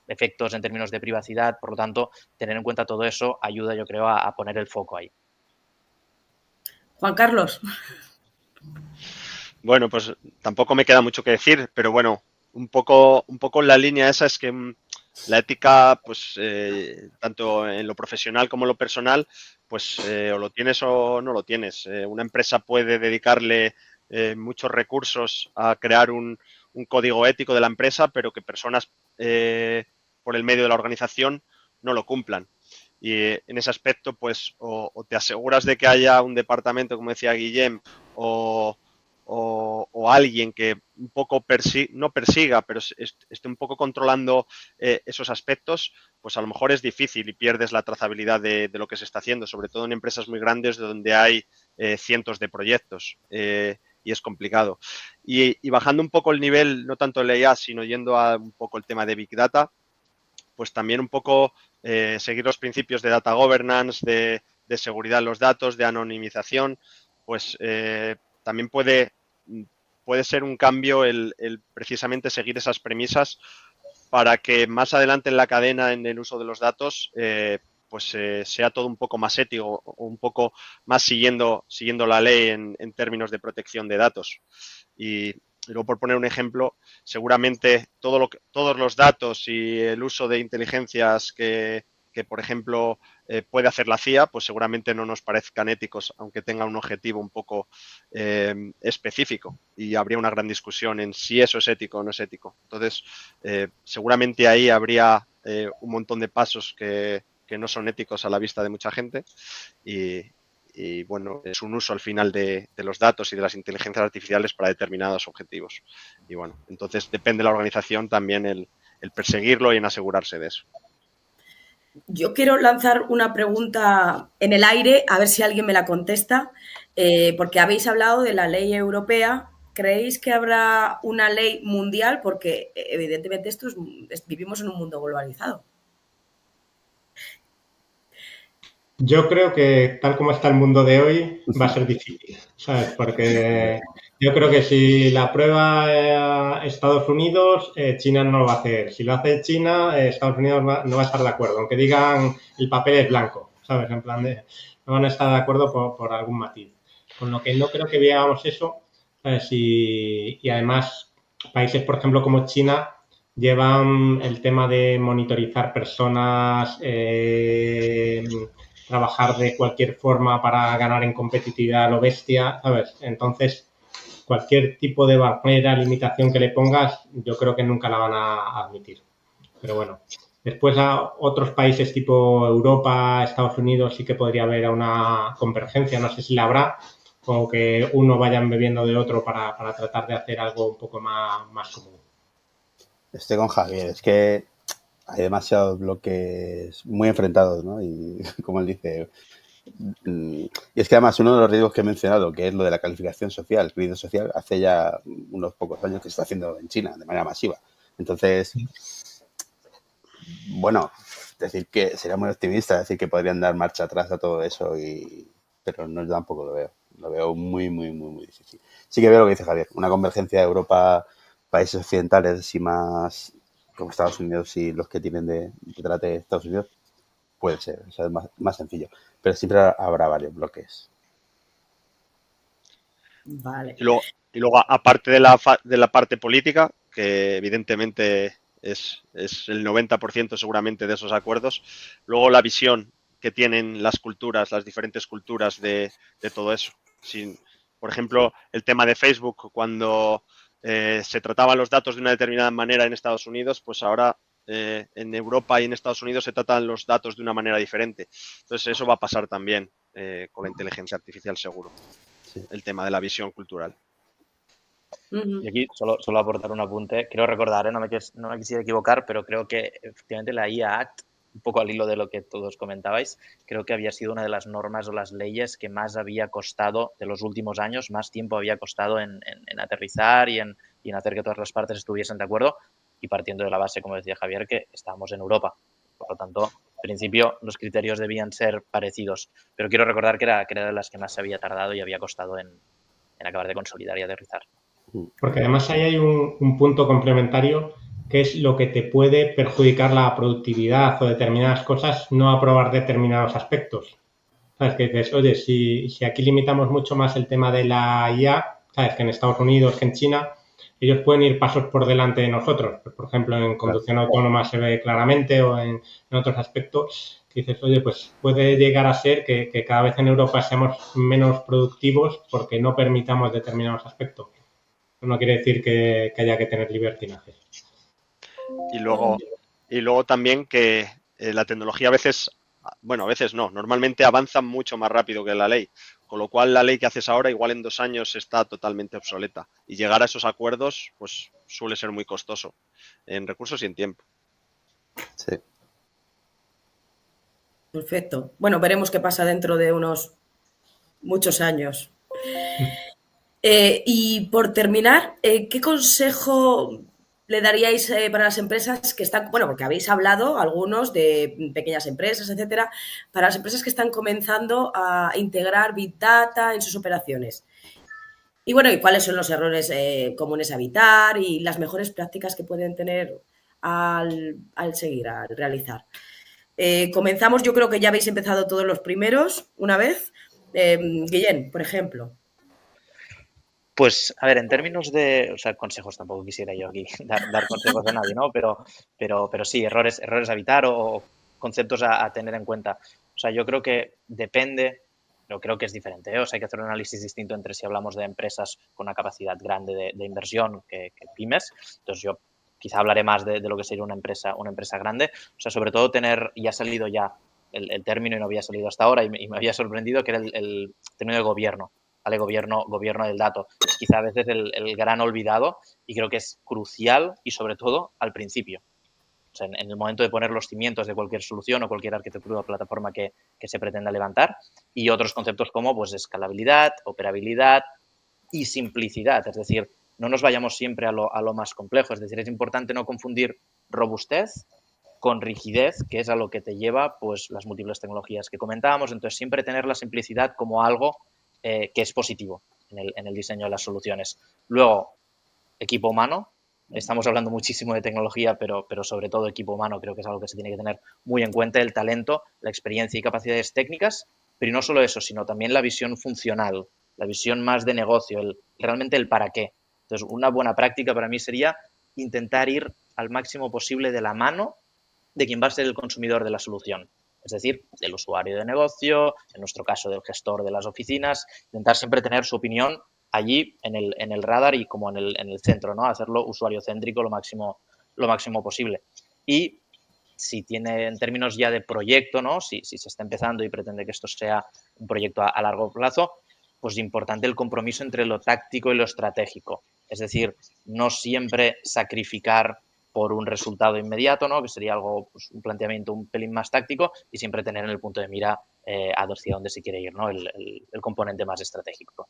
efectos en términos de privacidad. Por lo tanto, tener en cuenta todo eso ayuda, yo creo, a poner el foco ahí. Juan Carlos. Bueno, pues tampoco me queda mucho que decir, pero bueno, un poco en la línea esa es que la ética, pues tanto en lo profesional como en lo personal, pues o lo tienes o no lo tienes. Una empresa puede dedicarle muchos recursos a crear un código ético de la empresa, pero que personas por el medio de la organización no lo cumplan. Y en ese aspecto, pues o te aseguras de que haya un departamento, como decía Guillem, o alguien que un poco no persiga, pero esté un poco controlando esos aspectos, pues a lo mejor es difícil y pierdes la trazabilidad de lo que se está haciendo, sobre todo en empresas muy grandes donde hay cientos de proyectos y es complicado. Y bajando un poco el nivel, no tanto el IA, sino yendo a un poco el tema de Big Data, pues también un poco seguir los principios de data governance, de seguridad de los datos, de anonimización, pues también puede ser un cambio el precisamente seguir esas premisas para que más adelante en la cadena, en el uso de los datos, pues sea todo un poco más ético o un poco más siguiendo la ley en términos de protección de datos. Y luego, por poner un ejemplo, seguramente todos los datos y el uso de inteligencias que por ejemplo, puede hacer la CIA, pues seguramente no nos parezcan éticos, aunque tenga un objetivo un poco específico. Y habría una gran discusión en si eso es ético o no es ético. Entonces, seguramente ahí habría un montón de pasos que no son éticos a la vista de mucha gente. Y bueno, es un uso al final de los datos y de las inteligencias artificiales para determinados objetivos. Y bueno, entonces depende de la organización también el perseguirlo y en asegurarse de eso. Yo quiero lanzar una pregunta en el aire, a ver si alguien me la contesta, porque habéis hablado de la ley europea. ¿Creéis que habrá una ley mundial? Porque evidentemente vivimos en un mundo globalizado. Yo creo que tal como está el mundo de hoy va a ser difícil, ¿sabes? Porque yo creo que si la prueba Estados Unidos, China no lo va a hacer. Si lo hace China, Estados Unidos no va a estar de acuerdo, aunque digan el papel es blanco, ¿sabes? En plan de no van a estar de acuerdo por algún matiz. Con lo que no creo que veamos eso, ¿sabes? Y además países, por ejemplo, como China, llevan el tema de monitorizar personas, trabajar de cualquier forma para ganar en competitividad a lo bestia, ¿sabes? Entonces, cualquier tipo de barrera, limitación que le pongas, yo creo que nunca la van a admitir. Pero bueno, después a otros países tipo Europa, Estados Unidos, sí que podría haber una convergencia, no sé si la habrá, o que uno vayan bebiendo de otro para tratar de hacer algo un poco más común. Estoy con Javier, es que hay demasiados bloques muy enfrentados, ¿no? Y como él dice, y es que además uno de los riesgos que he mencionado, que es lo de la calificación social, crédito social, hace ya unos pocos años que se está haciendo en China de manera masiva. Entonces, bueno, decir que sería muy optimista decir que podrían dar marcha atrás a todo eso, pero no, yo tampoco lo veo. Lo veo muy, muy, muy, muy difícil. Sí que veo lo que dice Javier, una convergencia de Europa, países occidentales y más como Estados Unidos y los que tienen detrás de Estados Unidos, puede ser, o sea, es más sencillo. Pero siempre habrá varios bloques. Vale. Y luego aparte de la parte política, que evidentemente es el 90% seguramente de esos acuerdos, luego la visión que tienen las culturas, las diferentes culturas de todo eso. Por ejemplo, el tema de Facebook, cuando se trataban los datos de una determinada manera en Estados Unidos, pues ahora en Europa y en Estados Unidos se tratan los datos de una manera diferente. Entonces eso va a pasar también con la inteligencia artificial seguro, sí. El tema de la visión cultural. Y aquí solo aportar un apunte. Quiero recordar, no me quisiera equivocar, pero creo que efectivamente la IA Act, un poco al hilo de lo que todos comentabais, creo que había sido una de las normas o las leyes que más había costado de los últimos años, más tiempo había costado en aterrizar y en hacer que todas las partes estuviesen de acuerdo, y partiendo de la base, como decía Javier, que estábamos en Europa. Por lo tanto, en principio los criterios debían ser parecidos, pero quiero recordar que era de las que más se había tardado y había costado en acabar de consolidar y aterrizar. Porque además ahí hay un punto complementario que es lo que te puede perjudicar la productividad o determinadas cosas, no aprobar determinados aspectos. ¿Sabes? Que dices, oye, si aquí limitamos mucho más el tema de la IA, ¿sabes? Que en Estados Unidos, que en China, ellos pueden ir pasos por delante de nosotros. Pues, por ejemplo, en conducción autónoma se ve claramente o en otros aspectos. Que dices, oye, pues puede llegar a ser que cada vez en Europa seamos menos productivos porque no permitamos determinados aspectos. No quiere decir que haya que tener libertinaje. Y luego también que la tecnología a veces, bueno, a veces no, normalmente avanza mucho más rápido que la ley, con lo cual la ley que haces ahora igual en 2 años está totalmente obsoleta y llegar a esos acuerdos pues suele ser muy costoso en recursos y en tiempo. Sí. Perfecto. Bueno, veremos qué pasa dentro de unos muchos años. Y por terminar, ¿qué consejo le daríais para las empresas que están, bueno, porque habéis hablado algunos de pequeñas empresas, etcétera, para las empresas que están comenzando a integrar Big Data en sus operaciones? Y bueno, ¿y cuáles son los errores comunes a evitar y las mejores prácticas que pueden tener al seguir, al realizar? Comenzamos, yo creo que ya habéis empezado todos los primeros una vez. Guillén, por ejemplo. Pues, a ver, en términos de, o sea, consejos tampoco quisiera yo aquí dar consejos a nadie, ¿no? Pero sí, errores a evitar o conceptos a tener en cuenta. O sea, yo creo que depende, pero creo que es diferente, ¿eh? O sea, hay que hacer un análisis distinto entre si hablamos de empresas con una capacidad grande de inversión que pymes. Entonces, yo quizá hablaré más de lo que sería una empresa grande. O sea, sobre todo tener, y ha salido ya el término y no había salido hasta ahora y me había sorprendido, que era el término de gobierno. ¿Vale? Gobierno del dato. Es quizá a veces el gran olvidado y creo que es crucial y sobre todo al principio. O sea, en el momento de poner los cimientos de cualquier solución o cualquier arquitectura o plataforma que se pretenda levantar y otros conceptos como pues escalabilidad, operabilidad y simplicidad. Es decir, no nos vayamos siempre a lo más complejo. Es decir, es importante no confundir robustez con rigidez, que es a lo que te lleva pues las múltiples tecnologías que comentábamos. Entonces, siempre tener la simplicidad como algo que es positivo en el diseño de las soluciones. Luego, equipo humano. Estamos hablando muchísimo de tecnología, pero sobre todo equipo humano creo que es algo que se tiene que tener muy en cuenta, el talento, la experiencia y capacidades técnicas, pero no solo eso, sino también la visión funcional, la visión más de negocio, realmente el para qué. Entonces, una buena práctica para mí sería intentar ir al máximo posible de la mano de quien va a ser el consumidor de la solución. Es decir, del usuario de negocio, en nuestro caso del gestor de las oficinas, intentar siempre tener su opinión allí en el radar y como en el centro, ¿no? Hacerlo usuario céntrico lo máximo posible. Y si tiene, en términos ya de proyecto, ¿no? Si se está empezando y pretende que esto sea un proyecto a largo plazo, pues importante el compromiso entre lo táctico y lo estratégico. Es decir, no siempre sacrificar por un resultado inmediato, ¿no? Que sería algo, pues, un planteamiento un pelín más táctico y siempre tener en el punto de mira hacia dónde se quiere ir, ¿no? El componente más estratégico.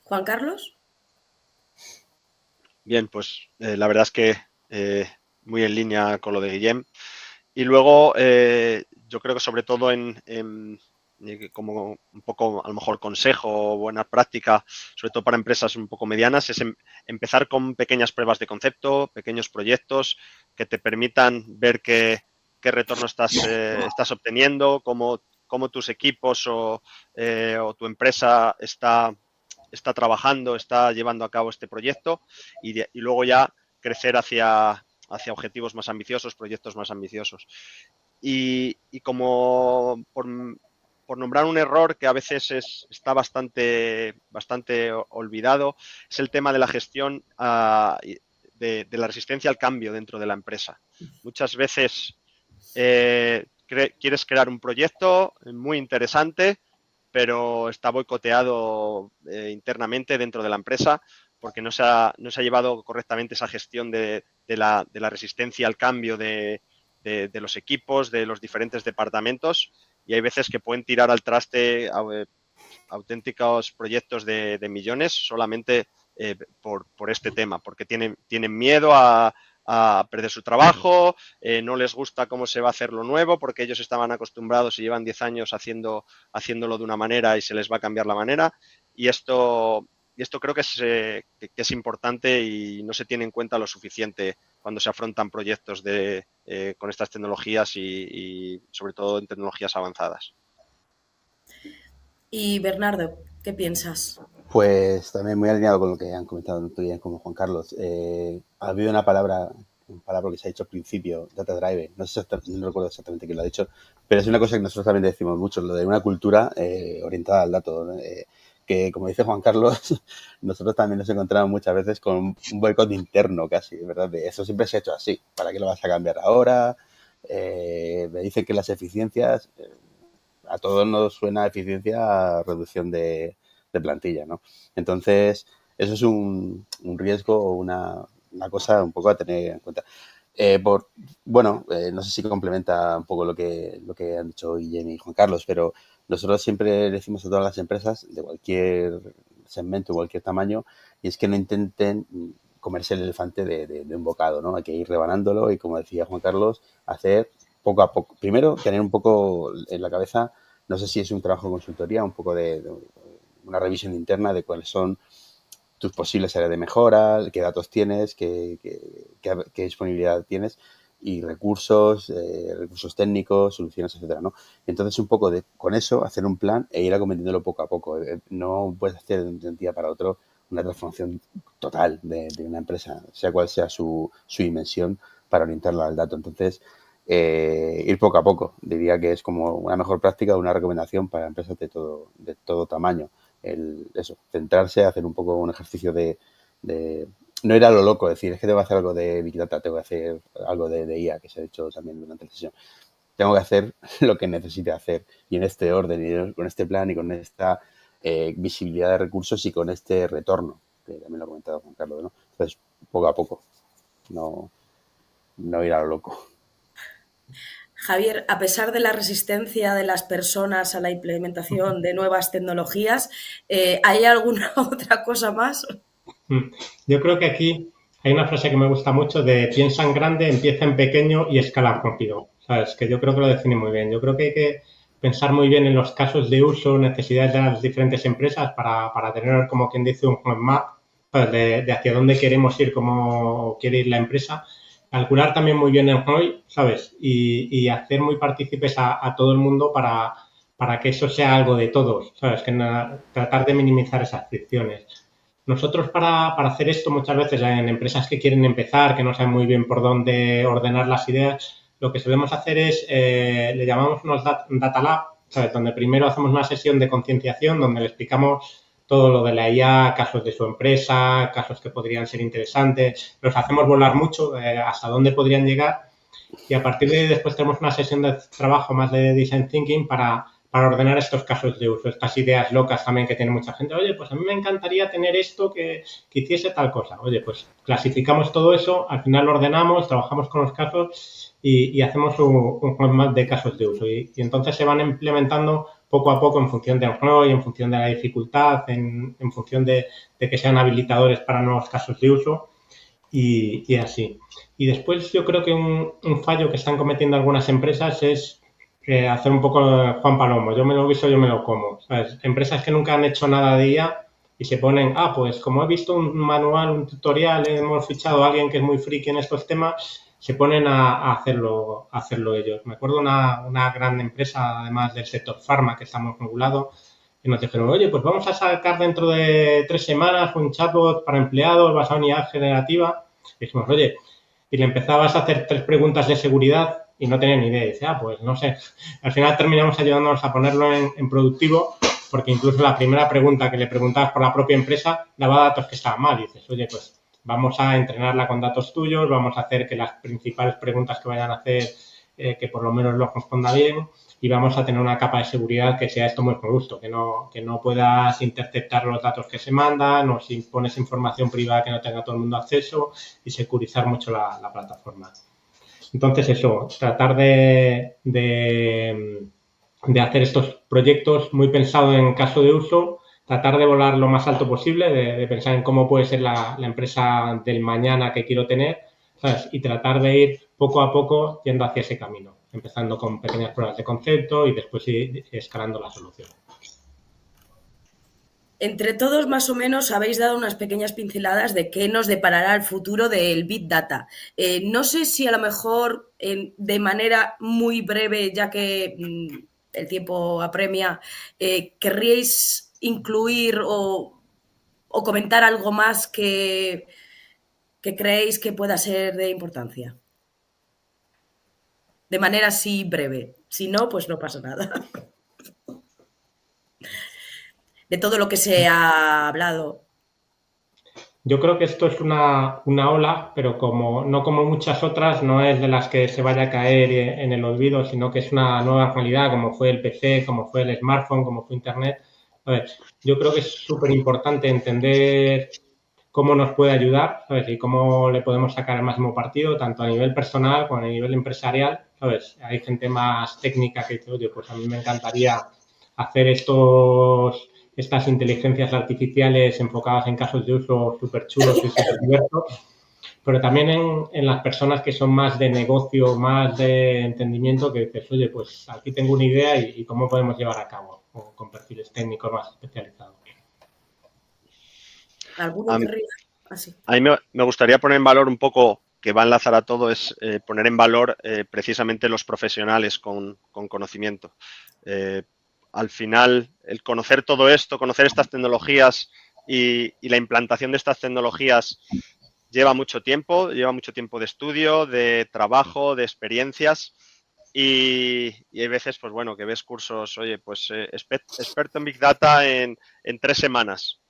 Juan Carlos. Bien, pues la verdad es que muy en línea con lo de Guillem. Y luego yo creo que sobre todo como un poco a lo mejor consejo o buena práctica, sobre todo para empresas un poco medianas, es empezar con pequeñas pruebas de concepto, pequeños proyectos que te permitan ver qué retorno estás obteniendo, cómo tus equipos o tu empresa está trabajando, está llevando a cabo este proyecto y luego ya crecer hacia objetivos más ambiciosos, proyectos más ambiciosos. Y como por nombrar un error que a veces está bastante olvidado, es el tema de la gestión de la resistencia al cambio dentro de la empresa. Muchas veces quieres crear un proyecto muy interesante, pero está boicoteado internamente dentro de la empresa porque no se ha llevado correctamente esa gestión de la resistencia al cambio de los equipos, de los diferentes departamentos, y hay veces que pueden tirar al traste auténticos proyectos de millones solamente por este tema, porque tienen miedo a perder su trabajo, no les gusta cómo se va a hacer lo nuevo porque ellos estaban acostumbrados y llevan 10 años haciéndolo de una manera y se les va a cambiar la manera, y esto creo que es importante y no se tiene en cuenta lo suficiente cuando se afrontan proyectos con estas tecnologías y sobre todo en tecnologías avanzadas. Y Bernardo, ¿qué piensas? Pues también muy alineado con lo que han comentado tanto bien como Juan Carlos. Ha habido una palabra que se ha dicho al principio, data driven, no recuerdo exactamente quién lo ha dicho, pero es una cosa que nosotros también decimos mucho, lo de una cultura orientada al dato, ¿no? Que como dice Juan Carlos, nosotros también nos encontramos muchas veces con un boicot interno casi, ¿verdad? De eso siempre se ha hecho así, ¿para qué lo vas a cambiar ahora? Me dicen que las eficiencias, a todos nos suena eficiencia a reducción de plantilla, ¿no? Entonces, eso es un riesgo o una cosa un poco a tener en cuenta. No sé si complementa un poco lo que han dicho Guillem y Juan Carlos, pero nosotros siempre decimos a todas las empresas de cualquier segmento, cualquier tamaño, y es que no intenten comerse el elefante de un bocado, ¿no? Hay que ir rebanándolo y, como decía Juan Carlos, hacer poco a poco. Primero, tener un poco en la cabeza, no sé si es un trabajo de consultoría, un poco de una revisión interna de cuáles son tus posibles áreas de mejora, qué datos tienes, qué disponibilidad tienes y recursos técnicos, soluciones, etcétera, ¿no? Entonces, un poco con eso, hacer un plan e ir acometiéndolo poco a poco. No puedes hacer de un día para otro una transformación total de una empresa, sea cual sea su dimensión, para orientarla al dato. Entonces, ir poco a poco. Diría que es como una mejor práctica, una recomendación para empresas de todo tamaño. Centrarse, hacer un poco un ejercicio de no ir a lo loco, decir, es que tengo que hacer algo de Big Data, tengo que hacer algo de IA, que se ha dicho también durante la sesión. Tengo que hacer lo que necesite hacer y en este orden, y con este plan y con esta visibilidad de recursos y con este retorno, que también lo ha comentado Juan Carlos, ¿no? Entonces, poco a poco, no ir a lo loco. Javier, a pesar de la resistencia de las personas a la implementación de nuevas tecnologías, ¿hay alguna otra cosa más? Yo creo que aquí hay una frase que me gusta mucho de piensa en grande, empieza en pequeño y escala rápido. ¿Sabes? Que yo creo que lo define muy bien. Yo creo que hay que pensar muy bien en los casos de uso, necesidades de las diferentes empresas para tener, como quien dice, un roadmap, pues, de hacia dónde queremos ir, cómo quiere ir la empresa. Calcular también muy bien el ROI, ¿sabes? Y hacer muy partícipes a todo el mundo para que eso sea algo de todos, ¿sabes? Tratar de minimizar esas fricciones. Nosotros para hacer esto muchas veces en empresas que quieren empezar, que no saben muy bien por dónde ordenar las ideas, lo que solemos hacer es, le llamamos unos data lab, ¿sabes? Donde primero hacemos una sesión de concienciación donde le explicamos todo lo de la IA, casos de su empresa, casos que podrían ser interesantes, los hacemos volar mucho, hasta dónde podrían llegar y a partir de ahí después tenemos una sesión de trabajo más de design thinking para ordenar estos casos de uso, estas ideas locas también que tiene mucha gente. Oye, pues a mí me encantaría tener esto que hiciese tal cosa. Oye, pues clasificamos todo eso, al final lo ordenamos, trabajamos con los casos y hacemos un roadmap de casos de uso. Y entonces se van implementando poco a poco en función del ROI, en función de la dificultad, en función de que sean habilitadores para nuevos casos de uso y así. Y después yo creo que un fallo que están cometiendo algunas empresas es hacer un poco Juan Palomo, yo me lo guiso, yo me lo como. ¿Sabes? Empresas que nunca han hecho nada de IA y se ponen, pues como he visto un manual, un tutorial, hemos fichado a alguien que es muy friki en estos temas, se ponen a hacerlo ellos. Me acuerdo una gran empresa, además del sector farma, que estamos regulados, y nos dijeron, oye, pues vamos a sacar dentro de 3 semanas un chatbot para empleados basado en IA generativa. Y dijimos, oye, y le empezabas a hacer 3 preguntas de seguridad y no tenía ni idea. Y dice, pues no sé. Al final terminamos ayudándonos a ponerlo en productivo porque incluso la primera pregunta que le preguntabas por la propia empresa daba datos que estaban mal. Y dices, oye, pues vamos a entrenarla con datos tuyos, vamos a hacer que las principales preguntas que vayan a hacer, que por lo menos lo responda bien y vamos a tener una capa de seguridad que sea esto muy robusto, que no puedas interceptar los datos que se mandan o si pones información privada que no tenga todo el mundo acceso y securizar mucho la plataforma. Entonces eso, tratar de hacer estos proyectos muy pensados en caso de uso, tratar de volar lo más alto posible, de pensar en cómo puede ser la empresa del mañana que quiero tener, ¿sabes? Y tratar de ir poco a poco yendo hacia ese camino, empezando con pequeñas pruebas de concepto y después ir escalando la solución. Entre todos, más o menos, habéis dado unas pequeñas pinceladas de qué nos deparará el futuro del Big Data. No sé si a lo mejor de manera muy breve, ya que el tiempo apremia, ¿querríais incluir o comentar algo más que creéis que pueda ser de importancia? De manera así breve. Si no, pues no pasa nada. De todo lo que se ha hablado. Yo creo que esto es una ola, pero no como muchas otras, no es de las que se vaya a caer en el olvido, sino que es una nueva realidad, como fue el PC, como fue el smartphone, como fue Internet. A ver, yo creo que es súper importante entender cómo nos puede ayudar, ¿sabes? Y cómo le podemos sacar el máximo partido, tanto a nivel personal como a nivel empresarial, ¿sabes? Hay gente más técnica que dice, oye, pues a mí me encantaría hacer estas inteligencias artificiales enfocadas en casos de uso súper chulos y súper diversos, pero también en las personas que son más de negocio, más de entendimiento, que dices, oye, pues aquí tengo una idea y cómo podemos llevar a cabo con perfiles técnicos más especializados. ¿Alguno querría? Así. A mí me gustaría poner en valor un poco, que va a enlazar a todo, es poner en valor precisamente los profesionales con conocimiento. Al final, el conocer todo esto, conocer estas tecnologías y la implantación de estas tecnologías lleva mucho tiempo de estudio, de trabajo, de experiencias. Y hay veces, pues bueno, que ves cursos, oye, pues experto en Big Data en 3 semanas.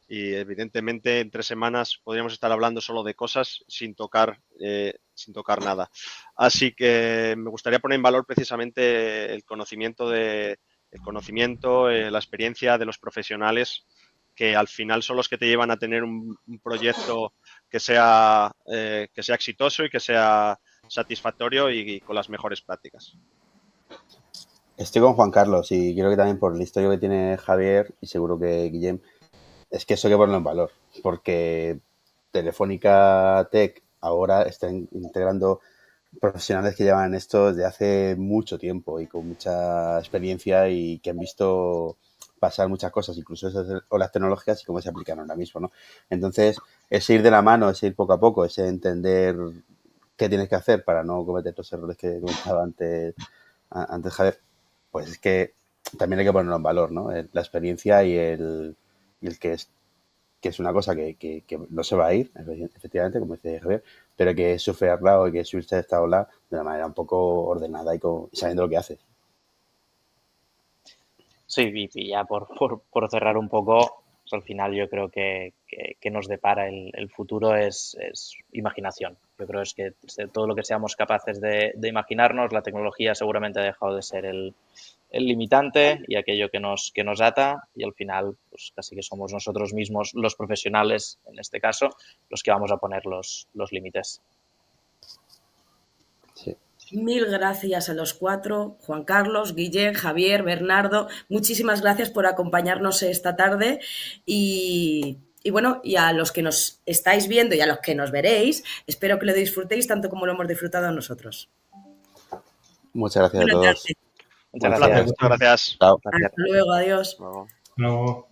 Y evidentemente en 3 semanas podríamos estar hablando solo de cosas sin tocar nada. Así que me gustaría poner en valor precisamente el conocimiento, la experiencia de los profesionales, que al final son los que te llevan a tener un proyecto que sea exitoso y que sea satisfactorio y con las mejores prácticas. Estoy con Juan Carlos y creo que también por el historia que tiene Javier y seguro que Guillem, es que eso hay que ponerlo en valor, porque Telefónica Tech ahora está integrando profesionales que llevan esto desde hace mucho tiempo y con mucha experiencia y que han visto pasar muchas cosas, incluso esas olas tecnológicas y cómo se aplican ahora mismo, ¿no? Entonces, ese ir de la mano, ese ir poco a poco, ese entender qué tienes que hacer para no cometer los errores que comentaba antes Javier, pues es que también hay que ponerlo en valor, ¿no? La experiencia y el que es una cosa que no se va a ir, efectivamente, como dice Javier, pero que es surfearla o que es subirse a esta ola de una manera un poco ordenada y sabiendo lo que hace. Sí, y ya por cerrar un poco, pues al final yo creo que nos depara el futuro es imaginación. Yo creo es que todo lo que seamos capaces de imaginarnos, la tecnología seguramente ha dejado de ser el limitante y aquello que nos ata, y al final pues casi que somos nosotros mismos, los profesionales en este caso, los que vamos a poner los límites. Sí. Mil gracias a los 4, Juan Carlos, Guillem, Javier, Bernardo. Muchísimas gracias por acompañarnos esta tarde y bueno, y a los que nos estáis viendo y a los que nos veréis, espero que lo disfrutéis tanto como lo hemos disfrutado nosotros. Muchas gracias a todos. Muchas gracias. Muchas gracias. Chao. Hasta luego, adiós. Luego. No.